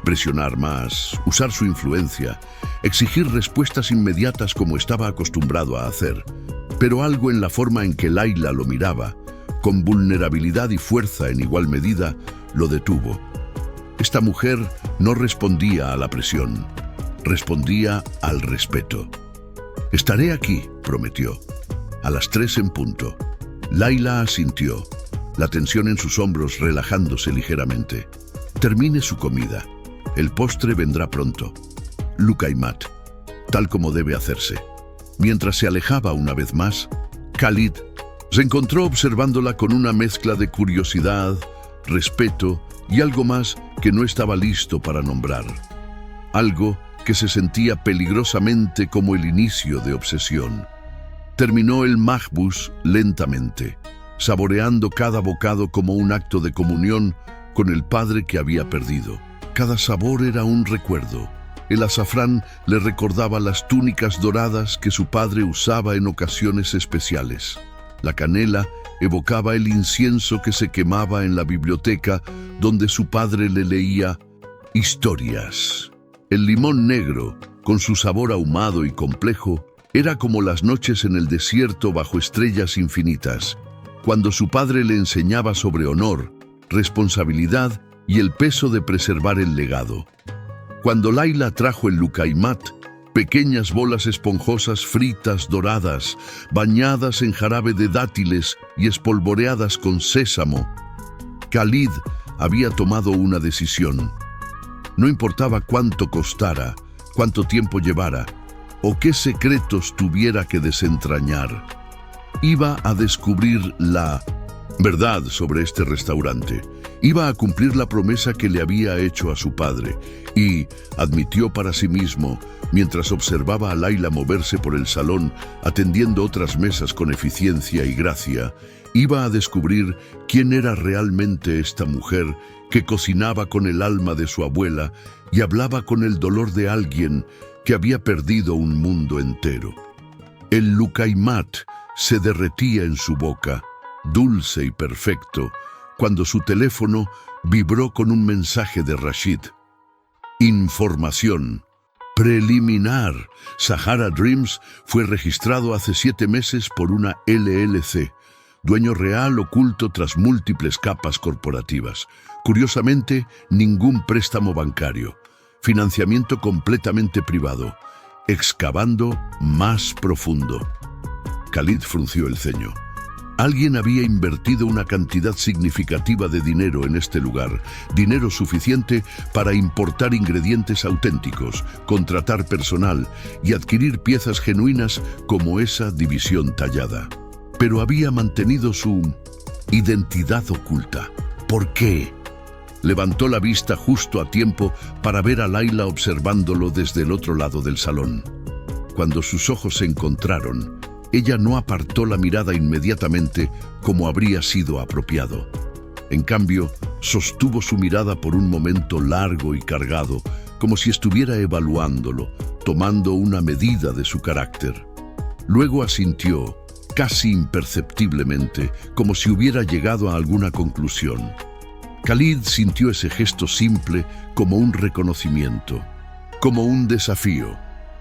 presionar más, usar su influencia, exigir respuestas inmediatas como estaba acostumbrado a hacer. Pero algo en la forma en que Layla lo miraba, con vulnerabilidad y fuerza en igual medida, lo detuvo. Esta mujer no respondía a la presión, respondía al respeto. Estaré aquí, prometió. A las 3 en punto. Layla asintió, la tensión en sus hombros relajándose ligeramente. Termine su comida. El postre vendrá pronto. Luqaymat, tal como debe hacerse. Mientras se alejaba una vez más, Khalid se encontró observándola con una mezcla de curiosidad, respeto y algo más que no estaba listo para nombrar. Algo que se sentía peligrosamente como el inicio de obsesión. Terminó el mahbus lentamente, saboreando cada bocado como un acto de comunión con el padre que había perdido. Cada sabor era un recuerdo. El azafrán le recordaba las túnicas doradas que su padre usaba en ocasiones especiales. La canela evocaba el incienso que se quemaba en la biblioteca donde su padre le leía historias. El limón negro, con su sabor ahumado y complejo, era como las noches en el desierto bajo estrellas infinitas, cuando su padre le enseñaba sobre honor, responsabilidad y el peso de preservar el legado. Cuando Layla trajo el Luqaymat, pequeñas bolas esponjosas fritas doradas, bañadas en jarabe de dátiles y espolvoreadas con sésamo, Khalid había tomado una decisión. No importaba cuánto costara, cuánto tiempo llevara, o qué secretos tuviera que desentrañar. Iba a descubrir la verdad sobre este restaurante. Iba a cumplir la promesa que le había hecho a su padre y admitió para sí mismo, mientras observaba a Layla moverse por el salón, atendiendo otras mesas con eficiencia y gracia, iba a descubrir quién era realmente esta mujer que cocinaba con el alma de su abuela y hablaba con el dolor de alguien que había perdido un mundo entero. El Luqaymat se derretía en su boca, dulce y perfecto, cuando su teléfono vibró con un mensaje de Rashid. Información preliminar. Sahara Dreams fue registrado hace 7 meses por una LLC, dueño real oculto tras múltiples capas corporativas. Curiosamente, ningún préstamo bancario. Financiamiento completamente privado. Excavando más profundo. Khalid frunció el ceño. Alguien había invertido una cantidad significativa de dinero en este lugar, dinero suficiente para importar ingredientes auténticos, contratar personal y adquirir piezas genuinas como esa división tallada. Pero había mantenido su identidad oculta. ¿Por qué? Levantó la vista justo a tiempo para ver a Layla observándolo desde el otro lado del salón. Cuando sus ojos se encontraron, ella no apartó la mirada inmediatamente como habría sido apropiado. En cambio, sostuvo su mirada por un momento largo y cargado, como si estuviera evaluándolo, tomando una medida de su carácter. Luego asintió, casi imperceptiblemente, como si hubiera llegado a alguna conclusión. Khalid sintió ese gesto simple como un reconocimiento, como un desafío,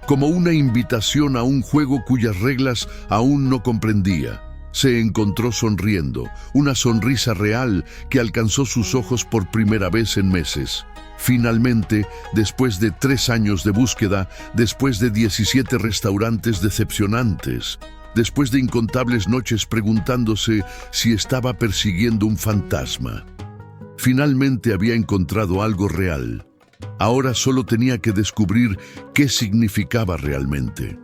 como una invitación a un juego cuyas reglas aún no comprendía. Se encontró sonriendo, una sonrisa real que alcanzó sus ojos por primera vez en meses. Finalmente, después de 3 años de búsqueda, después de 17 restaurantes decepcionantes, después de incontables noches preguntándose si estaba persiguiendo un fantasma, finalmente había encontrado algo real. Ahora solo tenía que descubrir qué significaba realmente.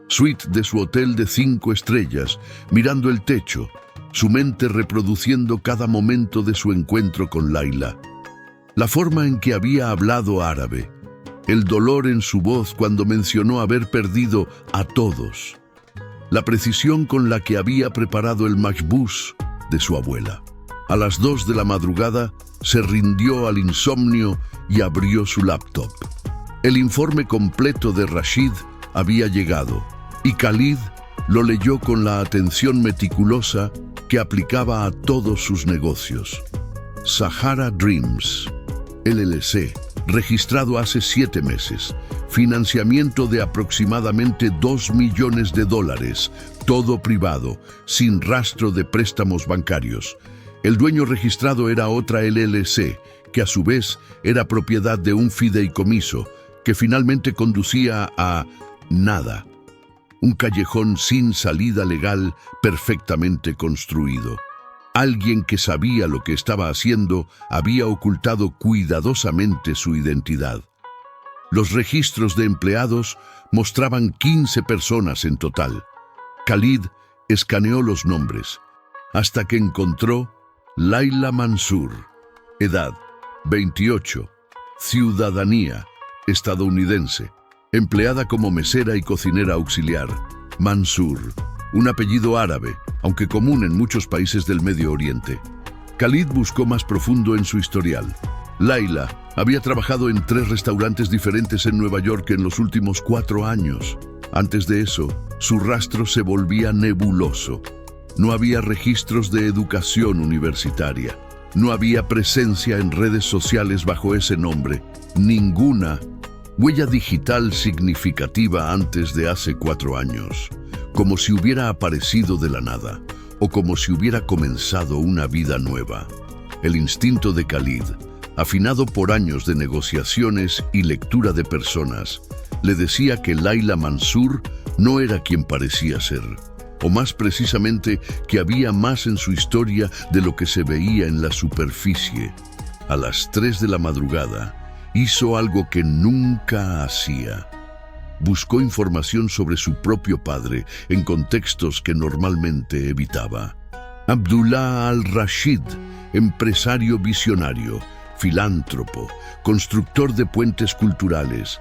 Suite de su hotel de 5 estrellas, mirando el techo, su mente reproduciendo cada momento de su encuentro con Layla. La forma en que había hablado árabe, el dolor en su voz cuando mencionó haber perdido a todos, la precisión con la que había preparado el mashbús de su abuela. A las 2 de la madrugada se rindió al insomnio y abrió su laptop. El informe completo de Rashid había llegado y Khalid lo leyó con la atención meticulosa que aplicaba a todos sus negocios. Sahara Dreams, LLC, registrado hace 7 meses. Financiamiento de aproximadamente $2 millones, todo privado, sin rastro de préstamos bancarios. El dueño registrado era otra LLC, que a su vez era propiedad de un fideicomiso, que finalmente conducía a nada. Un callejón sin salida legal perfectamente construido. Alguien que sabía lo que estaba haciendo había ocultado cuidadosamente su identidad. Los registros de empleados mostraban 15 personas en total. Khalid escaneó los nombres, hasta que encontró Layla Mansour, edad 28, ciudadanía estadounidense, empleada como mesera y cocinera auxiliar. Mansour, un apellido árabe, aunque común en muchos países del Medio Oriente. Khalid buscó más profundo en su historial. Layla había trabajado en 3 restaurantes diferentes en Nueva York en los últimos 4 años. Antes de eso, su rastro se volvía nebuloso. No había registros de educación universitaria. No había presencia en redes sociales bajo ese nombre. Ninguna huella digital significativa antes de hace 4 años. Como si hubiera aparecido de la nada, o como si hubiera comenzado una vida nueva. El instinto de Khalid, afinado por años de negociaciones y lectura de personas, le decía que Layla Mansour no era quien parecía ser, o más precisamente que había más en su historia de lo que se veía en la superficie. A las 3 de la madrugada, hizo algo que nunca hacía. Buscó información sobre su propio padre en contextos que normalmente evitaba. Abdullah al-Rashid, empresario visionario, filántropo, constructor de puentes culturales.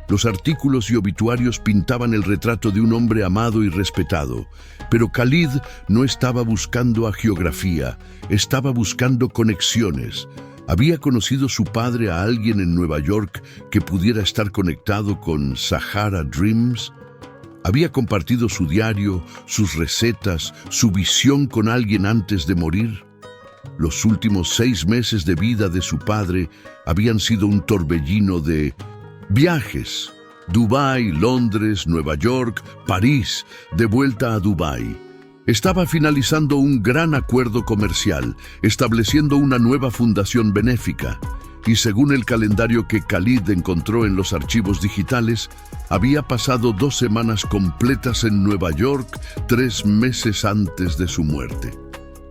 Los artículos y obituarios pintaban el retrato de un hombre amado y respetado, pero Khalid no estaba buscando hagiografía, estaba buscando conexiones. ¿Había conocido su padre a alguien en Nueva York que pudiera estar conectado con Sahara Dreams? ¿Había compartido su diario, sus recetas, su visión con alguien antes de morir? Los últimos 6 meses de vida de su padre habían sido un torbellino de viajes. Dubái, Londres, Nueva York, París, de vuelta a Dubái. Estaba finalizando un gran acuerdo comercial, estableciendo una nueva fundación benéfica, y según el calendario que Khalid encontró en los archivos digitales, había pasado 2 semanas completas en Nueva York 3 meses antes de su muerte.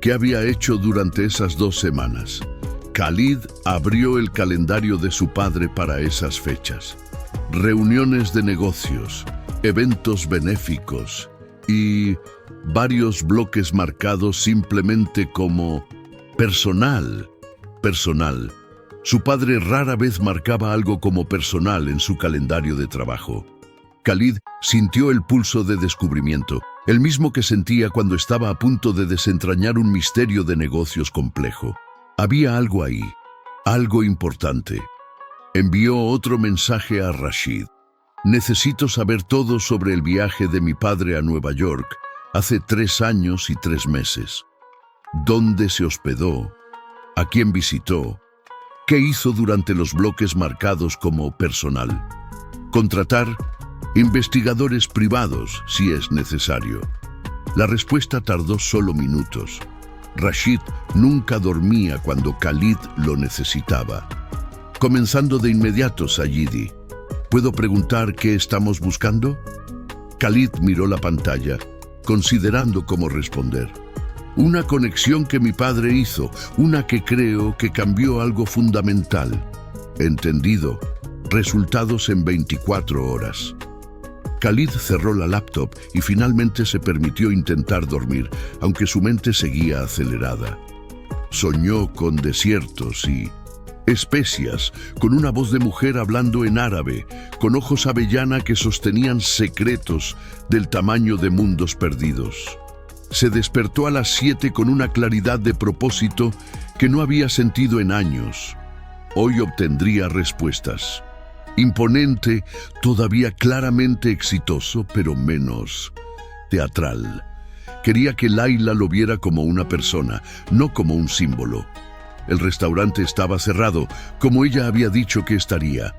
¿Qué había hecho durante esas 2 semanas? Khalid abrió el calendario de su padre para esas fechas. Reuniones de negocios, eventos benéficos y varios bloques marcados simplemente como personal. Su padre rara vez marcaba algo como personal en su calendario de trabajo. Khalid sintió el pulso de descubrimiento. el mismo que sentía cuando estaba a punto de desentrañar un misterio de negocios complejo. Había algo ahí, algo importante. Envió otro mensaje a Rashid. Necesito saber todo sobre el viaje de mi padre a Nueva York hace 3 años y 3 meses. ¿Dónde se hospedó? ¿A quién visitó? ¿Qué hizo durante los bloques marcados como personal? Contratar investigadores privados si es necesario. La respuesta tardó solo minutos. Rashid nunca dormía cuando Khalid lo necesitaba. Comenzando de inmediato, Sayidi. ¿Puedo preguntar qué estamos buscando? Khalid miró la pantalla, considerando cómo responder. Una conexión que mi padre hizo, una que creo que cambió algo fundamental. Entendido. Resultados en 24 horas. Khalid cerró la laptop y finalmente se permitió intentar dormir, aunque su mente seguía acelerada. Soñó con desiertos y especias, con una voz de mujer hablando en árabe, con ojos avellana que sostenían secretos del tamaño de mundos perdidos. Se despertó a las 7 con una claridad de propósito que no había sentido en años. Hoy obtendría respuestas. Imponente, todavía claramente exitoso, pero menos teatral. Quería que Layla lo viera como una persona, no como un símbolo. El restaurante estaba cerrado, como ella había dicho que estaría.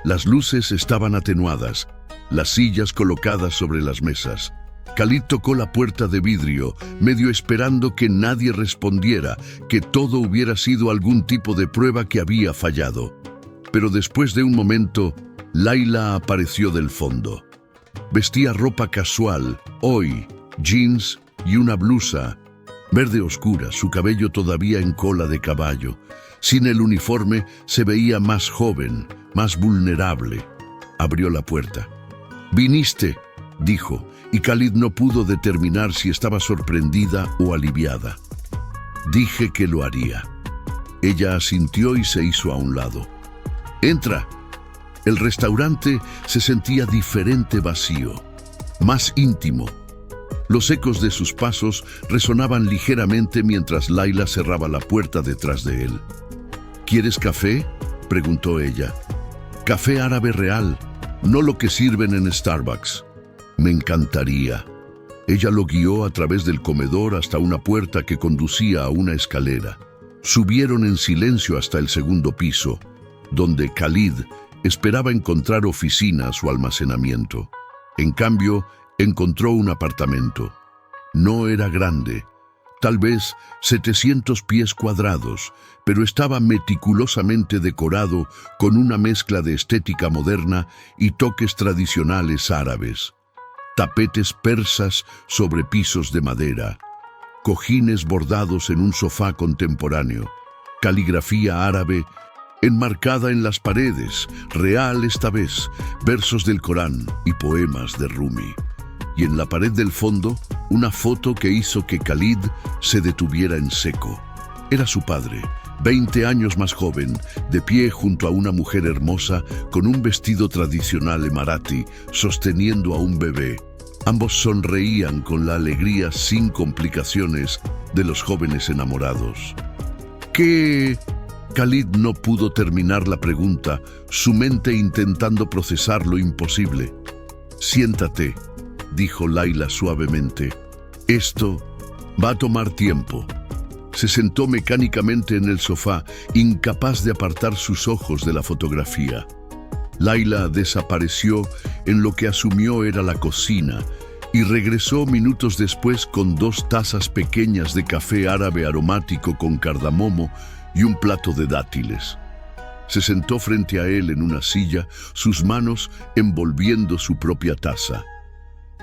Las luces estaban atenuadas, las sillas colocadas sobre las mesas. Khalid tocó la puerta de vidrio, medio esperando que nadie respondiera, que todo hubiera sido algún tipo de prueba que había fallado. Pero después de un momento, Layla apareció del fondo. Vestía ropa casual, hoy, jeans y una blusa verde oscura, su cabello todavía en cola de caballo. Sin el uniforme se veía más joven, más vulnerable. Abrió la puerta. «Viniste», dijo, y Khalid no pudo determinar si estaba sorprendida o aliviada. «Dije que lo haría». Ella asintió y se hizo a un lado. «Entra». El restaurante se sentía diferente, vacío, más íntimo. Los ecos de sus pasos resonaban ligeramente mientras Layla cerraba la puerta detrás de él. «¿Quieres café?», preguntó ella. «Café árabe real, no lo que sirven en Starbucks». «Me encantaría». Ella lo guió a través del comedor hasta una puerta que conducía a una escalera. Subieron en silencio hasta el segundo piso, donde Khalid esperaba encontrar oficinas o almacenamiento. En cambio, encontró un apartamento. No era grande, tal vez 700 pies cuadrados, pero estaba meticulosamente decorado con una mezcla de estética moderna y toques tradicionales árabes. Tapetes persas sobre pisos de madera, cojines bordados en un sofá contemporáneo, caligrafía árabe enmarcada en las paredes, real esta vez, versos del Corán y poemas de Rumi. Y en la pared del fondo, una foto que hizo que Khalid se detuviera en seco. Era su padre, 20 años más joven, de pie junto a una mujer hermosa con un vestido tradicional emarati, sosteniendo a un bebé. Ambos sonreían con la alegría sin complicaciones de los jóvenes enamorados. ¿Qué? Khalid no pudo terminar la pregunta, su mente intentando procesar lo imposible. «Siéntate», dijo Layla suavemente. «Esto va a tomar tiempo». Se sentó mecánicamente en el sofá, incapaz de apartar sus ojos de la fotografía. Layla desapareció en lo que asumió era la cocina y regresó minutos después con 2 tazas pequeñas de café árabe aromático con cardamomo y un plato de dátiles. Se sentó frente a él en una silla, sus manos envolviendo su propia taza.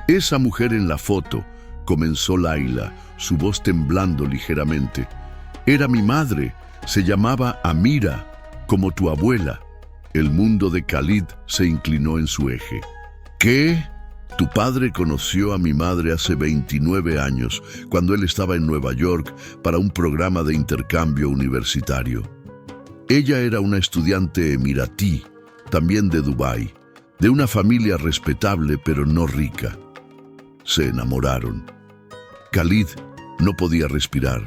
«Esa mujer en la foto», comenzó Layla, su voz temblando ligeramente. «Era mi madre, se llamaba Amira, como tu abuela». El mundo de Khalid se inclinó en su eje. «¿Qué? Tu padre conoció a mi madre hace 29 años, cuando él estaba en Nueva York para un programa de intercambio universitario. Ella era una estudiante emiratí, también de Dubái, de una familia respetable pero no rica. se enamoraron. Khalid no podía respirar,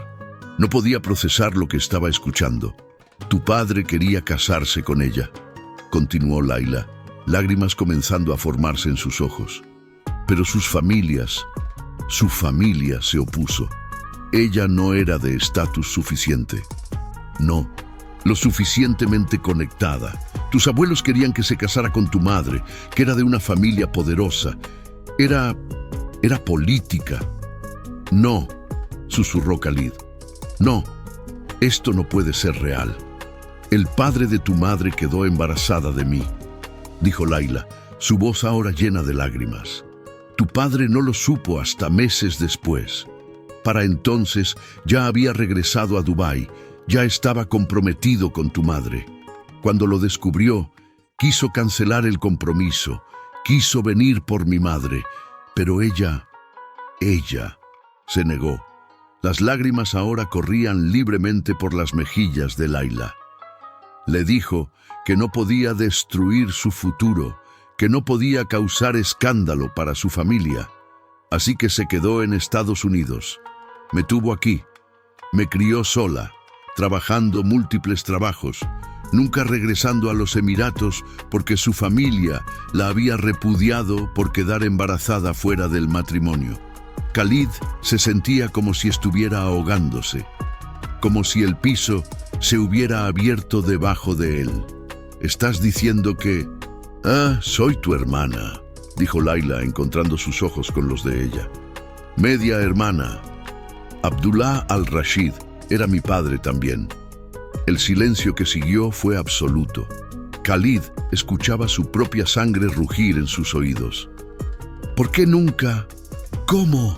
no podía procesar lo que estaba escuchando. Tu padre quería casarse con ella, continuó Layla, lágrimas comenzando a formarse en sus ojos. Pero su familia se opuso. Ella no era de estatus suficiente. No, lo suficientemente conectada. Tus abuelos querían que se casara con tu madre, que era de una familia poderosa. Era política. No, susurró Khalid. No, esto no puede ser real. El padre de tu madre quedó embarazada de mí, dijo Layla, su voz ahora llena de lágrimas. Tu padre no lo supo hasta meses después. Para entonces ya había regresado a Dubái, ya estaba comprometido con tu madre. Cuando lo descubrió, quiso cancelar el compromiso, quiso venir por mi madre, pero ella se negó. Las lágrimas ahora corrían libremente por las mejillas de Layla. Le dijo que no podía destruir su futuro, que no podía causar escándalo para su familia. Así que se quedó en Estados Unidos. Me tuvo aquí. Me crió sola, trabajando múltiples trabajos, nunca regresando a los Emiratos porque su familia la había repudiado por quedar embarazada fuera del matrimonio. Khalid se sentía como si estuviera ahogándose, como si el piso se hubiera abierto debajo de él. ¿Estás diciendo que...? Ah, soy tu hermana, dijo Layla, encontrando sus ojos con los de ella. Media hermana. Abdullah al-Rashid era mi padre también. El silencio que siguió fue absoluto. Khalid escuchaba su propia sangre rugir en sus oídos. ¿Por qué nunca? ¿Cómo?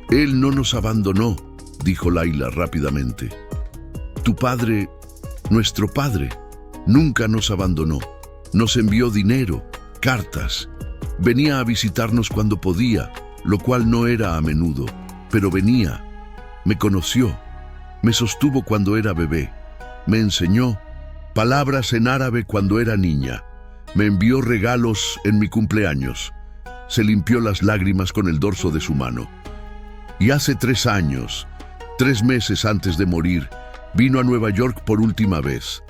Él no nos abandonó, dijo Layla rápidamente. Tu padre, nuestro padre, nunca nos abandonó. Nos envió dinero, cartas. Venía a visitarnos cuando podía, lo cual no era a menudo, pero venía. Me conoció, me sostuvo cuando era bebé, me enseñó palabras en árabe cuando era niña, me envió regalos en mi cumpleaños. Se limpió las lágrimas con el dorso de su mano. Y hace 3 años, 3 meses antes de morir, vino a Nueva York por última vez.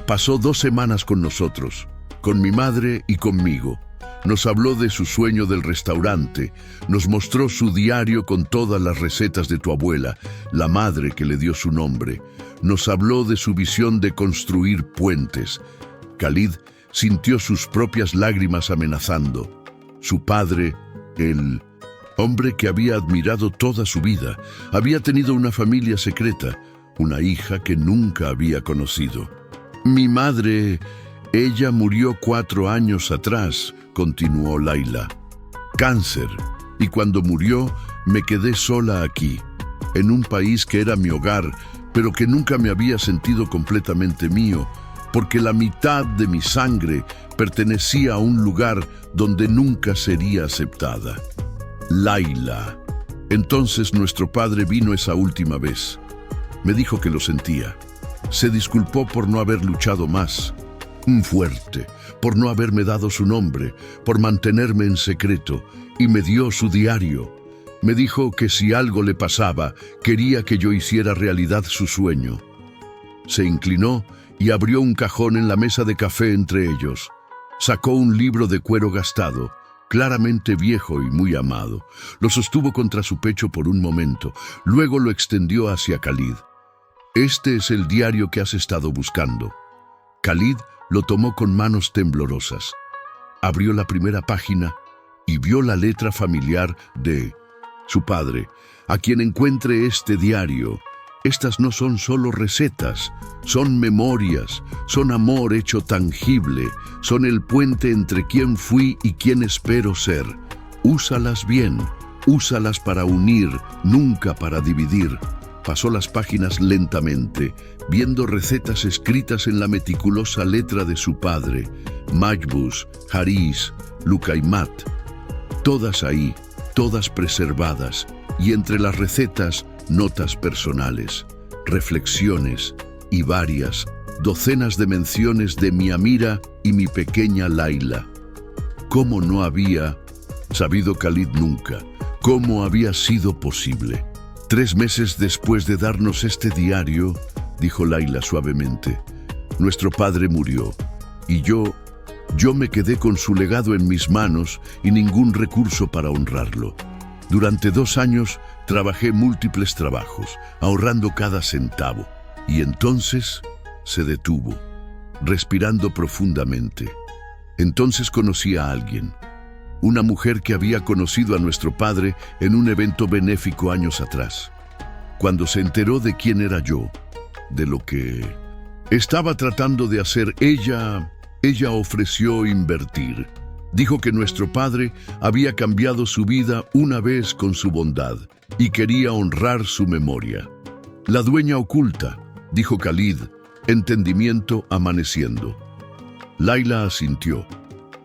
Pasó 2 semanas con nosotros, con mi madre y conmigo. Nos habló de su sueño del restaurante, nos mostró su diario con todas las recetas de tu abuela, la madre que le dio su nombre. Nos habló de su visión de construir puentes. Khalid sintió sus propias lágrimas amenazando. Su padre, el hombre que había admirado toda su vida, había tenido una familia secreta, una hija que nunca había conocido. Mi madre, ella murió 4 años atrás, continuó Layla. Cáncer, y cuando murió me quedé sola aquí, en un país que era mi hogar, pero que nunca me había sentido completamente mío, porque la mitad de mi sangre pertenecía a un lugar donde nunca sería aceptada. Layla. Entonces nuestro padre vino esa última vez. Me dijo que lo sentía. Se disculpó por no haber luchado más. Fuerte, por no haberme dado su nombre, por mantenerme en secreto, y me dio su diario. Me dijo que si algo le pasaba, quería que yo hiciera realidad su sueño. Se inclinó y abrió un cajón en la mesa de café entre ellos. Sacó un libro de cuero gastado, claramente viejo y muy amado. Lo sostuvo contra su pecho por un momento, luego lo extendió hacia Khalid. Este es el diario que has estado buscando. Khalid lo tomó con manos temblorosas. Abrió la primera página y vio la letra familiar de su padre. A quien encuentre este diario, estas no son solo recetas, son memorias, son amor hecho tangible, son el puente entre quien fui y quien espero ser. Úsalas bien, úsalas para unir, nunca para dividir. Pasó las páginas lentamente, viendo recetas escritas en la meticulosa letra de su padre, Majbus, Haris, Lukaimat. Todas ahí, todas preservadas, y entre las recetas, notas personales, reflexiones y varias, docenas de menciones de mi Amira y mi pequeña Layla. ¿Cómo no había? sabido Khalid nunca cómo había sido posible. 3 meses después de darnos este diario, dijo Layla suavemente, nuestro padre murió y yo me quedé con su legado en mis manos y ningún recurso para honrarlo. Durante 2 años trabajé múltiples trabajos, ahorrando cada centavo. Y entonces se detuvo, respirando profundamente. Entonces conocí a alguien, una mujer que había conocido a nuestro padre en un evento benéfico años atrás. Cuando se enteró de quién era yo, de lo que estaba tratando de hacer, ella ofreció invertir. Dijo que nuestro padre había cambiado su vida una vez con su bondad y quería honrar su memoria. La dueña oculta, dijo Khalid, entendimiento amaneciendo. Layla asintió.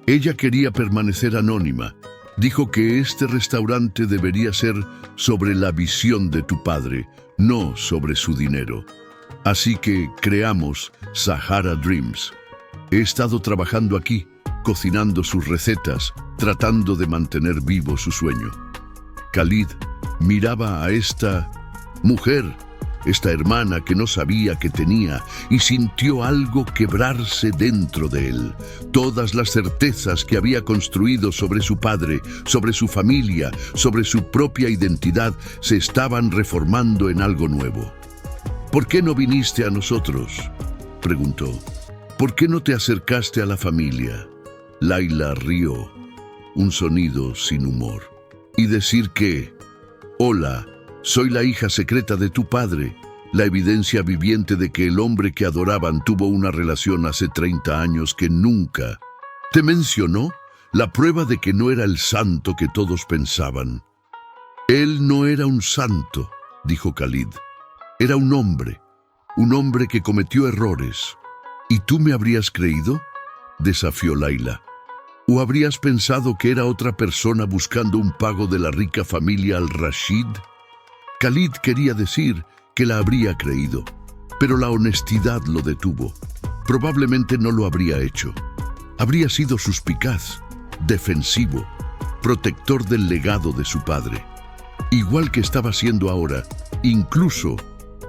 Ella quería permanecer anónima. Dijo que este restaurante debería ser sobre la visión de tu padre, no sobre su dinero. Así que creamos Sahara Dreams. He estado trabajando aquí, cocinando sus recetas, tratando de mantener vivo su sueño. Khalid miraba a esta mujer, esta hermana que no sabía que tenía, y sintió algo quebrarse dentro de él. Todas las certezas que había construido sobre su padre, sobre su familia, sobre su propia identidad, se estaban reformando en algo nuevo. ¿Por qué no viniste a nosotros?, preguntó. ¿Por qué no te acercaste a la familia? Layla rió, un sonido sin humor. Y decir que, hola, soy la hija secreta de tu padre, la evidencia viviente de que el hombre que adoraban tuvo una relación hace 30 años que nunca te mencionó, la prueba de que no era el santo que todos pensaban. Él no era un santo, dijo Khalid. Era un hombre que cometió errores. ¿Y tú me habrías creído?, desafió Layla. ¿O habrías pensado que era otra persona buscando un pago de la rica familia al-Rashid? Khalid quería decir que la habría creído, pero la honestidad lo detuvo. Probablemente no lo habría hecho. Habría sido suspicaz, defensivo, protector del legado de su padre, igual que estaba siendo ahora, incluso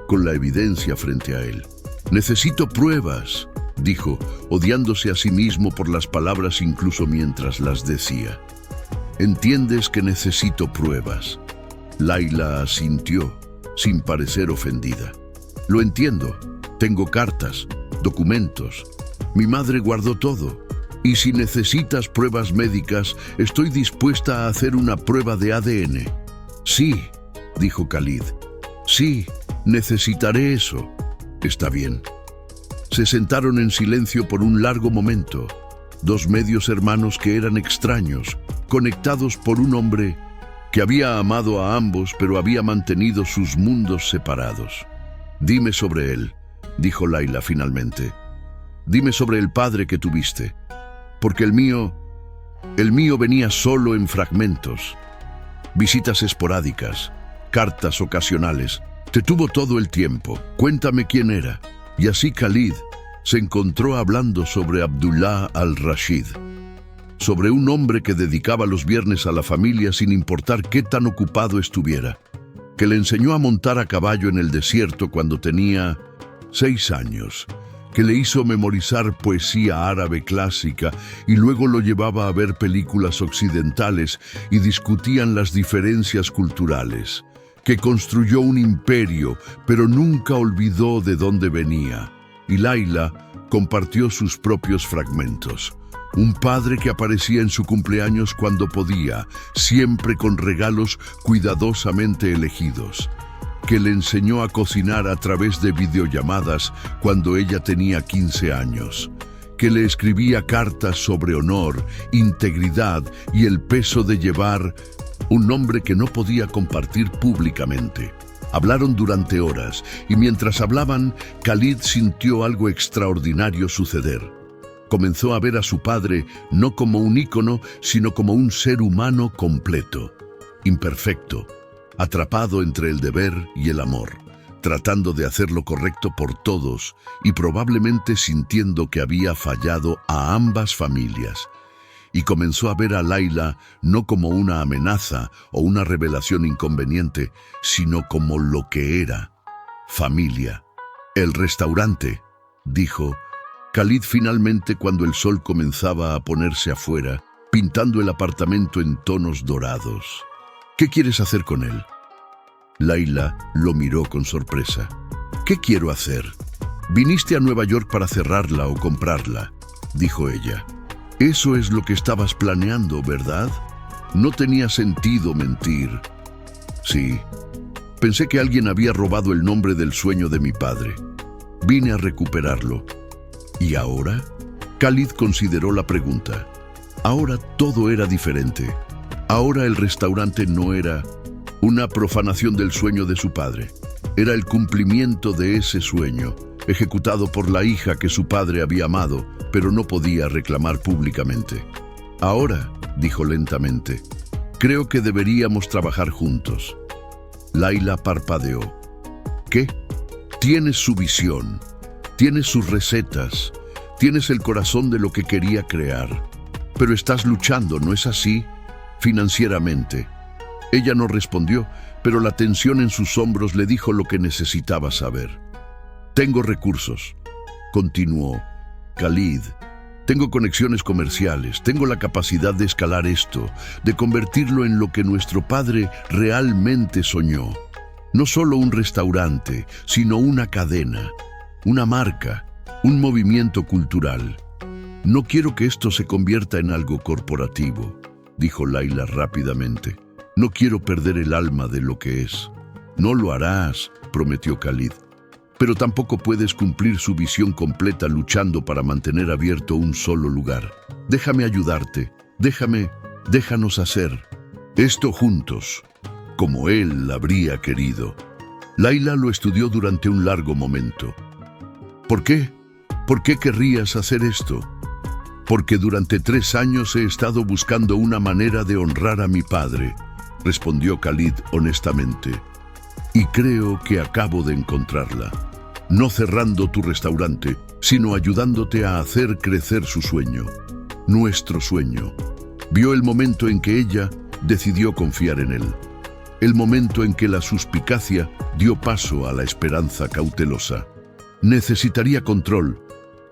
con la evidencia frente a él. Necesito pruebas, dijo, odiándose a sí mismo por las palabras incluso mientras las decía. ¿Entiendes que necesito pruebas? Layla asintió, sin parecer ofendida. Lo entiendo. Tengo cartas, documentos. Mi madre guardó todo. Y si necesitas pruebas médicas, estoy dispuesta a hacer una prueba de ADN. Sí, dijo Khalid. Sí, necesitaré eso. Está bien. Se sentaron en silencio por un largo momento. 2 medios hermanos que eran extraños, conectados por un hombre que había amado a ambos, pero había mantenido sus mundos separados. Dime sobre él, dijo Layla finalmente. Dime sobre el padre que tuviste, porque el mío venía solo en fragmentos. Visitas esporádicas, cartas ocasionales. Te tuvo todo el tiempo. Cuéntame quién era. Y así Khalid se encontró hablando sobre Abdullah al-Rashid, sobre un hombre que dedicaba los viernes a la familia sin importar qué tan ocupado estuviera, que le enseñó a montar a caballo en el desierto cuando tenía 6 años, que le hizo memorizar poesía árabe clásica y luego lo llevaba a ver películas occidentales y discutían las diferencias culturales, que construyó un imperio, pero nunca olvidó de dónde venía. Y Layla compartió sus propios fragmentos. Un padre que aparecía en su cumpleaños cuando podía, siempre con regalos cuidadosamente elegidos. Que le enseñó a cocinar a través de videollamadas cuando ella tenía 15 años. Que le escribía cartas sobre honor, integridad y el peso de llevar un nombre que no podía compartir públicamente. Hablaron durante horas, y mientras hablaban, Khalid sintió algo extraordinario suceder. Comenzó a ver a su padre no como un ícono, sino como un ser humano completo, imperfecto, atrapado entre el deber y el amor, tratando de hacer lo correcto por todos y probablemente sintiendo que había fallado a ambas familias. y comenzó a ver a Layla no como una amenaza o una revelación inconveniente, sino como lo que era: familia. «El restaurante», dijo Khalid finalmente cuando el sol comenzaba a ponerse afuera, pintando el apartamento en tonos dorados. «¿Qué quieres hacer con él?» Layla lo miró con sorpresa. «¿Qué quiero hacer? Viniste a Nueva York para cerrarla o comprarla», dijo ella. «Eso es lo que estabas planeando, ¿verdad? No tenía sentido mentir». «Sí. Pensé que alguien había robado el nombre del sueño de mi padre. Vine a recuperarlo». «¿Y ahora?» Khalid consideró la pregunta. Ahora todo era diferente. Ahora el restaurante no era una profanación del sueño de su padre. Era el cumplimiento de ese sueño, ejecutado por la hija que su padre había amado, pero no podía reclamar públicamente. «Ahora», dijo lentamente, «creo que deberíamos trabajar juntos». Layla parpadeó. «¿Qué?» «Tienes su visión, tienes sus recetas, tienes el corazón de lo que quería crear, pero estás luchando, ¿no es así? Financieramente». Ella no respondió, pero la tensión en sus hombros le dijo lo que necesitaba saber. «Tengo recursos», continuó Khalid. «Tengo conexiones comerciales, tengo la capacidad de escalar esto, de convertirlo en lo que nuestro padre realmente soñó. No solo un restaurante, sino una cadena, una marca, un movimiento cultural. No quiero que esto se convierta en algo corporativo», dijo Layla rápidamente. «No quiero perder el alma de lo que es». «No lo harás», prometió Khalid. «Pero tampoco puedes cumplir su visión completa luchando para mantener abierto un solo lugar. Déjame ayudarte, déjanos hacer esto juntos, como él habría querido». Layla lo estudió durante un largo momento. «¿Por qué? ¿Por qué querrías hacer esto?» «Porque durante 3 años he estado buscando una manera de honrar a mi padre», respondió Khalid honestamente. «Y creo que acabo de encontrarla. No cerrando tu restaurante, sino ayudándote a hacer crecer su sueño, nuestro sueño». Vio el momento en que ella decidió confiar en él. El momento en que la suspicacia dio paso a la esperanza cautelosa. «Necesitaría control.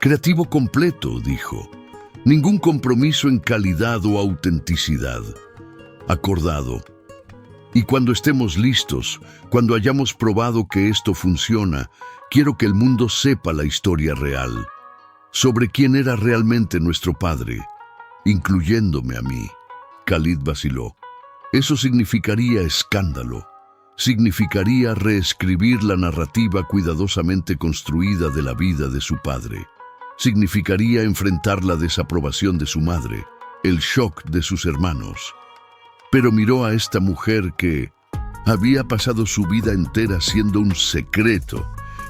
Creativo completo», dijo. «Ningún compromiso en calidad o autenticidad». «Acordado. Y cuando estemos listos, cuando hayamos probado que esto funciona, quiero que el mundo sepa la historia real, sobre quién era realmente nuestro padre, incluyéndome a mí». Khalid vaciló. Eso significaría escándalo. Significaría reescribir la narrativa cuidadosamente construida de la vida de su padre. Significaría enfrentar la desaprobación de su madre, el shock de sus hermanos. Pero miró a esta mujer que había pasado su vida entera siendo un secreto,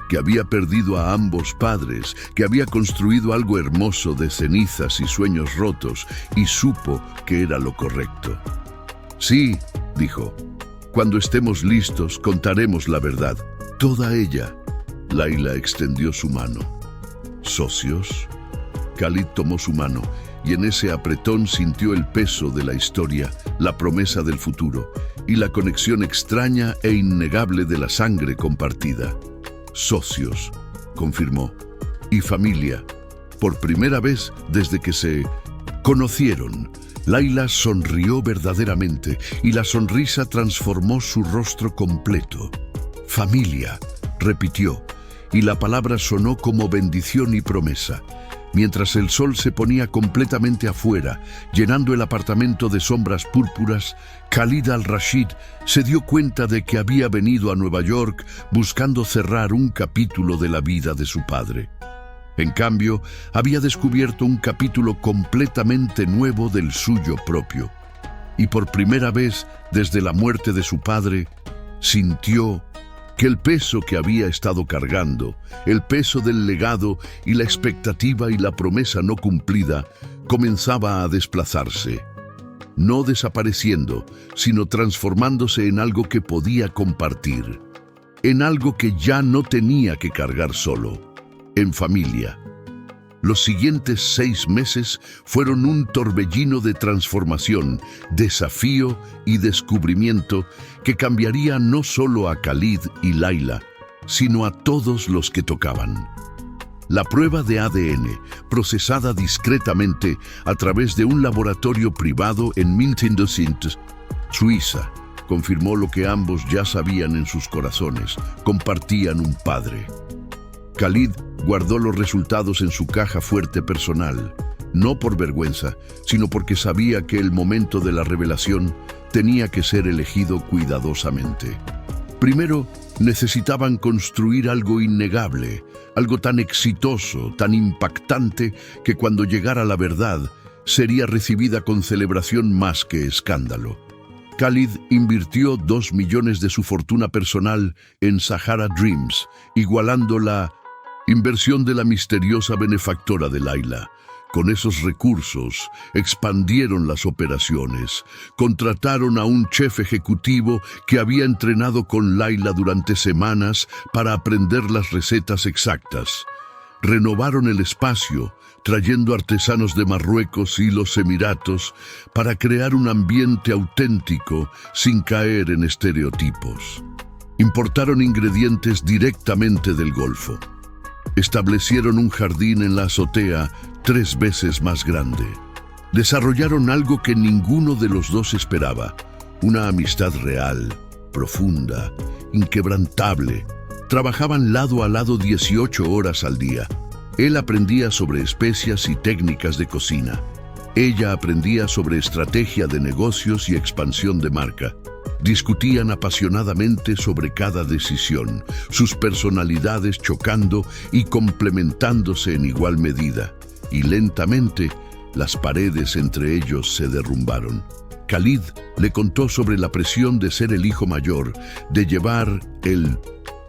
que había perdido a ambos padres, que había construido algo hermoso de cenizas y sueños rotos, y supo que era lo correcto. «Sí», dijo, «cuando estemos listos contaremos la verdad, toda ella». Layla extendió su mano. «¿Socios?» Khalid tomó su mano, y en ese apretón sintió el peso de la historia, la promesa del futuro, y la conexión extraña e innegable de la sangre compartida. «Socios», confirmó, «y familia». Por primera vez desde que se conocieron, Layla sonrió verdaderamente, y la sonrisa transformó su rostro completo. «Familia», repitió, y la palabra sonó como bendición y promesa. Mientras el sol se ponía completamente afuera, llenando el apartamento de sombras púrpuras, Khalid al-Rashid se dio cuenta de que había venido a Nueva York buscando cerrar un capítulo de la vida de su padre. En cambio, había descubierto un capítulo completamente nuevo del suyo propio. Y por primera vez, desde la muerte de su padre, sintió que el peso que había estado cargando, el peso del legado y la expectativa y la promesa no cumplida, comenzaba a desplazarse. No desapareciendo, sino transformándose en algo que podía compartir, en algo que ya no tenía que cargar solo, en familia. Los siguientes 6 meses fueron un torbellino de transformación, desafío y descubrimiento que cambiaría no solo a Khalid y Layla, sino a todos los que tocaban. La prueba de ADN, procesada discretamente a través de un laboratorio privado en Miltenau-Sint, Suiza, confirmó lo que ambos ya sabían en sus corazones: compartían un padre. Khalid guardó los resultados en su caja fuerte personal, no por vergüenza, sino porque sabía que el momento de la revelación tenía que ser elegido cuidadosamente. Primero, necesitaban construir algo innegable, algo tan exitoso, tan impactante, que cuando llegara la verdad, sería recibida con celebración más que escándalo. Khalid invirtió 2 millones de su fortuna personal en Sahara Dreams, igualando la inversión de la misteriosa benefactora de Layla. Con esos recursos, expandieron las operaciones, contrataron a un chef ejecutivo que había entrenado con Layla durante semanas para aprender las recetas exactas. Renovaron el espacio, trayendo artesanos de Marruecos y los Emiratos para crear un ambiente auténtico sin caer en estereotipos. Importaron ingredientes directamente del Golfo. Establecieron un jardín en la azotea 3 veces más grande. Desarrollaron algo que ninguno de los dos esperaba: una amistad real, profunda, inquebrantable. Trabajaban lado a lado 18 horas al día. Él aprendía sobre especias y técnicas de cocina. Ella aprendía sobre estrategia de negocios y expansión de marca. Discutían apasionadamente sobre cada decisión, sus personalidades chocando y complementándose en igual medida. Y lentamente, las paredes entre ellos se derrumbaron. Khalid le contó sobre la presión de ser el hijo mayor, de llevar el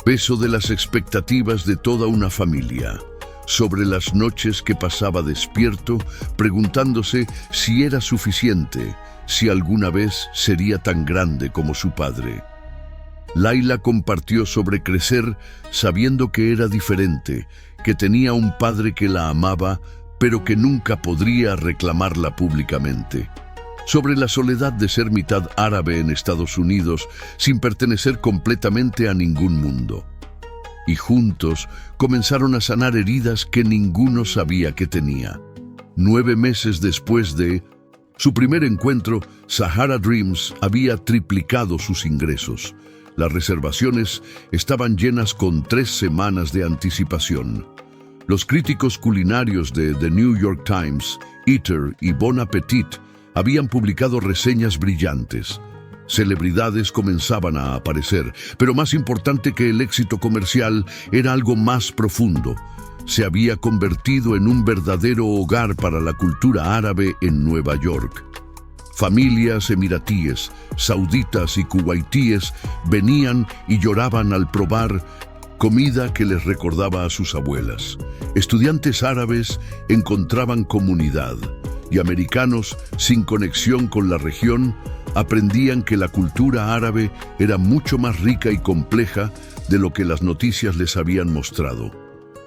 peso de las expectativas de toda una familia, sobre las noches que pasaba despierto, preguntándose si era suficiente, si alguna vez sería tan grande como su padre. Layla compartió sobre crecer sabiendo que era diferente, que tenía un padre que la amaba, pero que nunca podría reclamarla públicamente. Sobre la soledad de ser mitad árabe en Estados Unidos, sin pertenecer completamente a ningún mundo. Y juntos comenzaron a sanar heridas que ninguno sabía que tenía. 9 meses después de su primer encuentro, Sahara Dreams había triplicado sus ingresos. Las reservaciones estaban llenas con 3 semanas de anticipación. Los críticos culinarios de The New York Times, Eater y Bon Appetit habían publicado reseñas brillantes. Celebridades comenzaban a aparecer, pero más importante que el éxito comercial era algo más profundo. Se había convertido en un verdadero hogar para la cultura árabe en Nueva York. Familias emiratíes, sauditas y kuwaitíes venían y lloraban al probar comida que les recordaba a sus abuelas. Estudiantes árabes encontraban comunidad y americanos sin conexión con la región aprendían que la cultura árabe era mucho más rica y compleja de lo que las noticias les habían mostrado.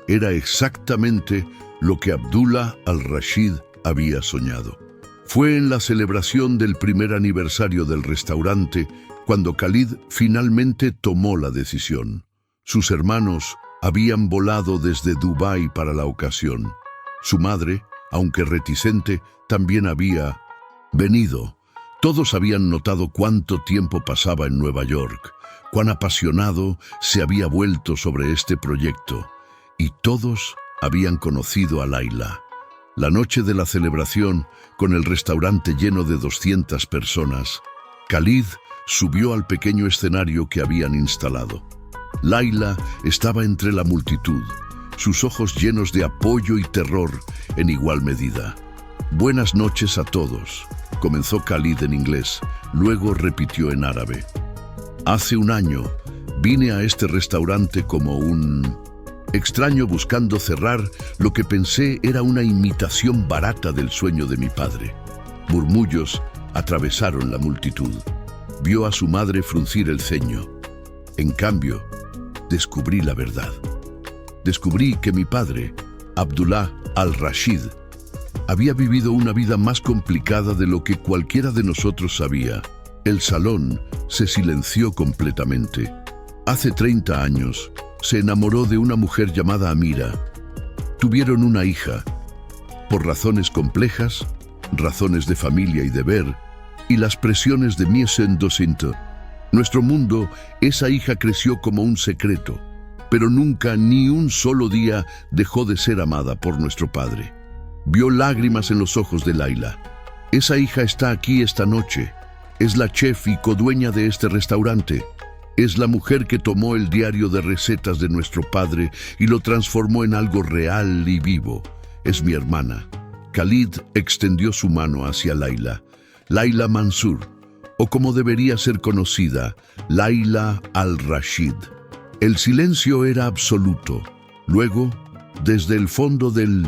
Era exactamente lo que Abdullah al-Rashid había soñado. Fue en la celebración del primer aniversario del restaurante cuando Khalid finalmente tomó la decisión. Sus hermanos habían volado desde Dubái para la ocasión. Su madre, aunque reticente, también había venido. Todos habían notado cuánto tiempo pasaba en Nueva York, cuán apasionado se había vuelto sobre este proyecto, y todos habían conocido a Layla. La noche de la celebración, con el restaurante lleno de 200 personas, Khalid subió al pequeño escenario que habían instalado. Layla estaba entre la multitud, sus ojos llenos de apoyo y terror en igual medida. «Buenas noches a todos», comenzó Khalid en inglés, luego repitió en árabe. «Hace un año vine a este restaurante como un extraño buscando cerrar lo que pensé era una imitación barata del sueño de mi padre». Murmullos atravesaron la multitud. Vio a su madre fruncir el ceño. «En cambio, descubrí la verdad. Descubrí que mi padre Abdullah al-Rashid, había vivido una vida más complicada de lo que cualquiera de nosotros sabía. El salón se silenció completamente. Hace 30 años, se enamoró de una mujer llamada Amira. Tuvieron una hija. Por razones complejas, razones de familia y deber, y las presiones de Miesen Docinto, nuestro mundo, esa hija creció como un secreto, pero nunca, ni un solo día, dejó de ser amada por nuestro padre. Vio lágrimas en los ojos de Laila. Esa hija está aquí esta noche. Es la chef y codueña de este restaurante. Es la mujer que tomó el diario de recetas de nuestro padre y lo transformó en algo real y vivo. Es mi hermana. Khalid extendió su mano hacia Laila. Laila Mansur, o como debería ser conocida, Laila al-Rashid. El silencio era absoluto. Luego, desde el fondo del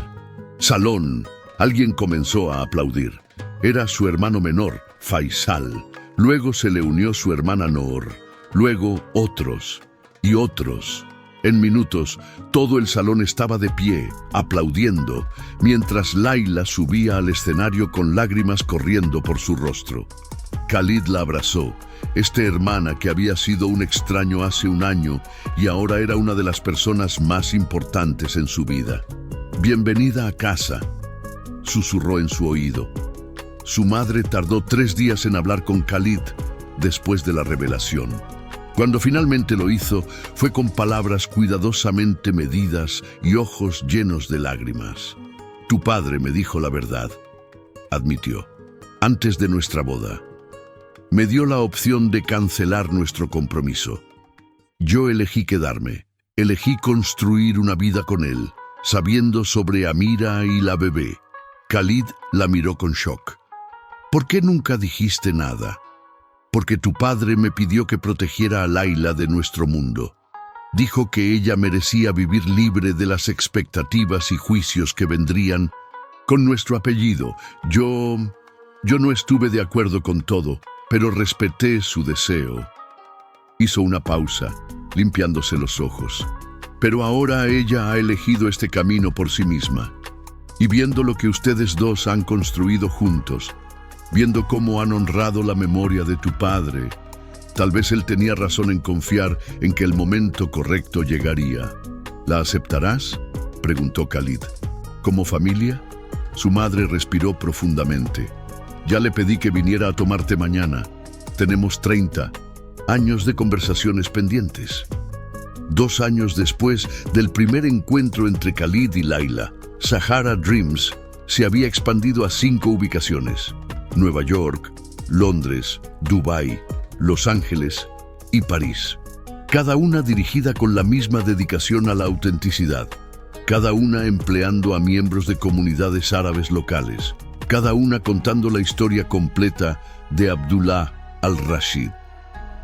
salón, alguien comenzó a aplaudir. Era su hermano menor, Faisal. Luego se le unió su hermana Noor. Luego otros y otros. En minutos, todo el salón estaba de pie, aplaudiendo, mientras Laila subía al escenario con lágrimas corriendo por su rostro. Khalid la abrazó. Esta hermana que había sido un extraño hace un año y ahora era una de las personas más importantes en su vida. «Bienvenida a casa», susurró en su oído. Su madre tardó 3 días en hablar con Khalid después de la revelación. Cuando finalmente lo hizo, fue con palabras cuidadosamente medidas y ojos llenos de lágrimas. «Tu padre me dijo la verdad», admitió, «antes de nuestra boda. Me dio la opción de cancelar nuestro compromiso. Yo elegí quedarme, elegí construir una vida con él, sabiendo sobre Amira y la bebé». Khalid la miró con shock. «¿Por qué nunca dijiste nada?» «Porque tu padre me pidió que protegiera a Laila de nuestro mundo. Dijo que ella merecía vivir libre de las expectativas y juicios que vendrían con nuestro apellido. Yo no estuve de acuerdo con todo, pero respeté su deseo». Hizo una pausa, limpiándose los ojos. «Pero ahora ella ha elegido este camino por sí misma. Y viendo lo que ustedes dos han construido juntos, viendo cómo han honrado la memoria de tu padre, tal vez él tenía razón en confiar en que el momento correcto llegaría». «¿La aceptarás?», preguntó Khalid. «¿Como familia?». Su madre respiró profundamente. «Ya le pedí que viniera a tomarte mañana. Tenemos 30 años de conversaciones pendientes». 2 años después del primer encuentro entre Khalid y Laila, Sahara Dreams se había expandido a 5 ubicaciones: Nueva York, Londres, Dubái, Los Ángeles y París. Cada una dirigida con la misma dedicación a la autenticidad, cada una empleando a miembros de comunidades árabes locales, cada una contando la historia completa de Abdullah al-Rashid,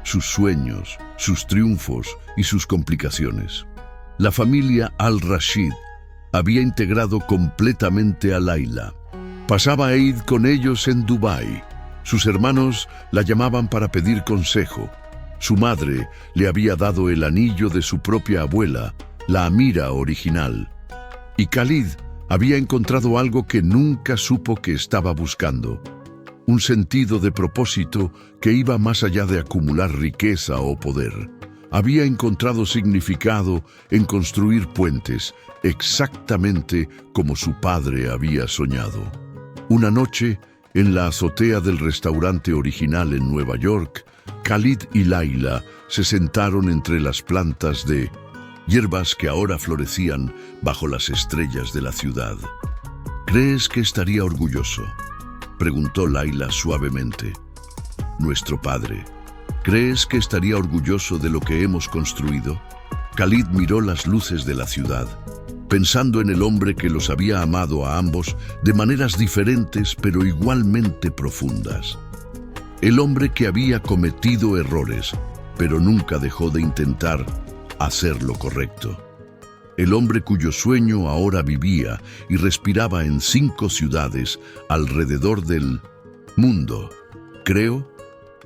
sus sueños, sus triunfos y sus complicaciones. La familia al-Rashid había integrado completamente a Laila. Pasaba Eid con ellos en Dubái. Sus hermanos la llamaban para pedir consejo. Su madre le había dado el anillo de su propia abuela, la Amira original. Y Khalid había encontrado algo que nunca supo que estaba buscando: un sentido de propósito que iba más allá de acumular riqueza o poder. Había encontrado significado en construir puentes, exactamente como su padre había soñado. Una noche, en la azotea del restaurante original en Nueva York, Khalid y Laila se sentaron entre las plantas de hierbas que ahora florecían bajo las estrellas de la ciudad. «¿Crees que estaría orgulloso?», preguntó Laila suavemente. «Nuestro padre. ¿Crees que estaría orgulloso de lo que hemos construido?». Khalid miró las luces de la ciudad, pensando en el hombre que los había amado a ambos de maneras diferentes pero igualmente profundas. El hombre que había cometido errores, pero nunca dejó de intentar hacer lo correcto. El hombre cuyo sueño ahora vivía y respiraba en 5 ciudades alrededor del mundo. «Creo»,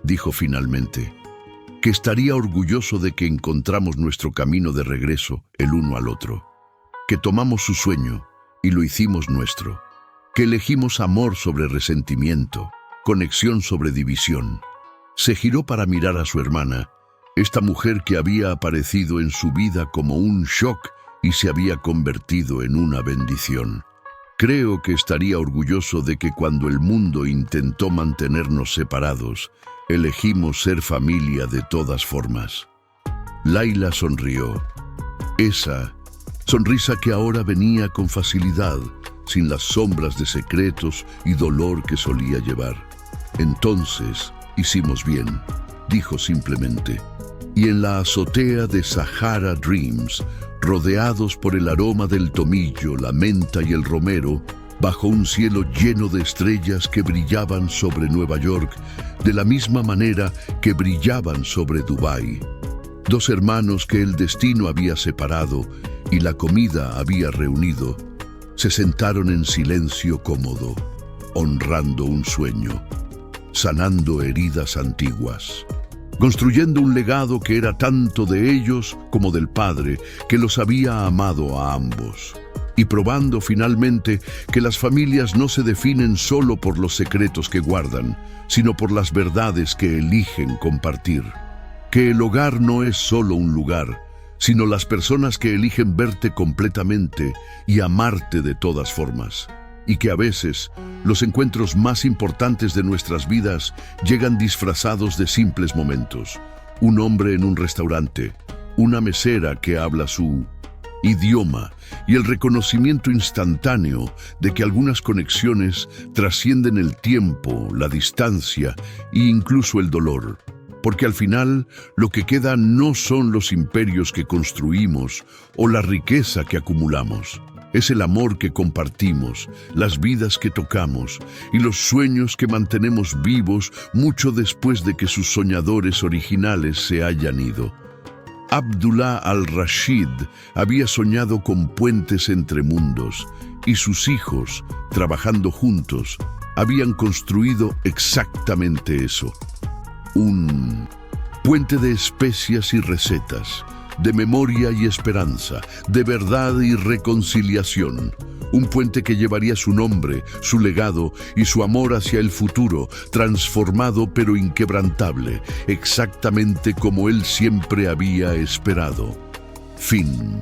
dijo finalmente, «que estaría orgulloso de que encontramos nuestro camino de regreso el uno al otro». que tomamos su sueño y lo hicimos nuestro, que elegimos amor sobre resentimiento, conexión sobre división. Se giró para mirar a su hermana, esta mujer que había aparecido en su vida como un shock y se había convertido en una bendición. Creo que estaría orgulloso de que cuando el mundo intentó mantenernos separados, elegimos ser familia de todas formas. Laila sonrió. Esa sonrisa que ahora venía con facilidad, sin las sombras de secretos y dolor que solía llevar. Entonces, hicimos bien, dijo simplemente. Y en la azotea de Sahara Dreams, rodeados por el aroma del tomillo, la menta y el romero, bajo un cielo lleno de estrellas que brillaban sobre Nueva York, de la misma manera que brillaban sobre Dubái. Dos hermanos que el destino había separado y la comida había reunido, se sentaron en silencio cómodo, honrando un sueño, sanando heridas antiguas, construyendo un legado que era tanto de ellos como del Padre, que los había amado a ambos, y probando finalmente que las familias no se definen solo por los secretos que guardan, sino por las verdades que eligen compartir. Que el hogar no es solo un lugar, sino las personas que eligen verte completamente y amarte de todas formas. Y que a veces los encuentros más importantes de nuestras vidas llegan disfrazados de simples momentos. Un hombre en un restaurante, una mesera que habla su idioma y el reconocimiento instantáneo de que algunas conexiones trascienden el tiempo, la distancia e incluso el dolor. Porque al final lo que queda no son los imperios que construimos o la riqueza que acumulamos. Es el amor que compartimos, las vidas que tocamos y los sueños que mantenemos vivos mucho después de que sus soñadores originales se hayan ido. Abdullah al-Rashid había soñado con puentes entre mundos y sus hijos, trabajando juntos, habían construido exactamente eso. Un puente de especias y recetas, de memoria y esperanza, de verdad y reconciliación. Un puente que llevaría su nombre, su legado y su amor hacia el futuro, transformado pero inquebrantable, exactamente como él siempre había esperado. Fin.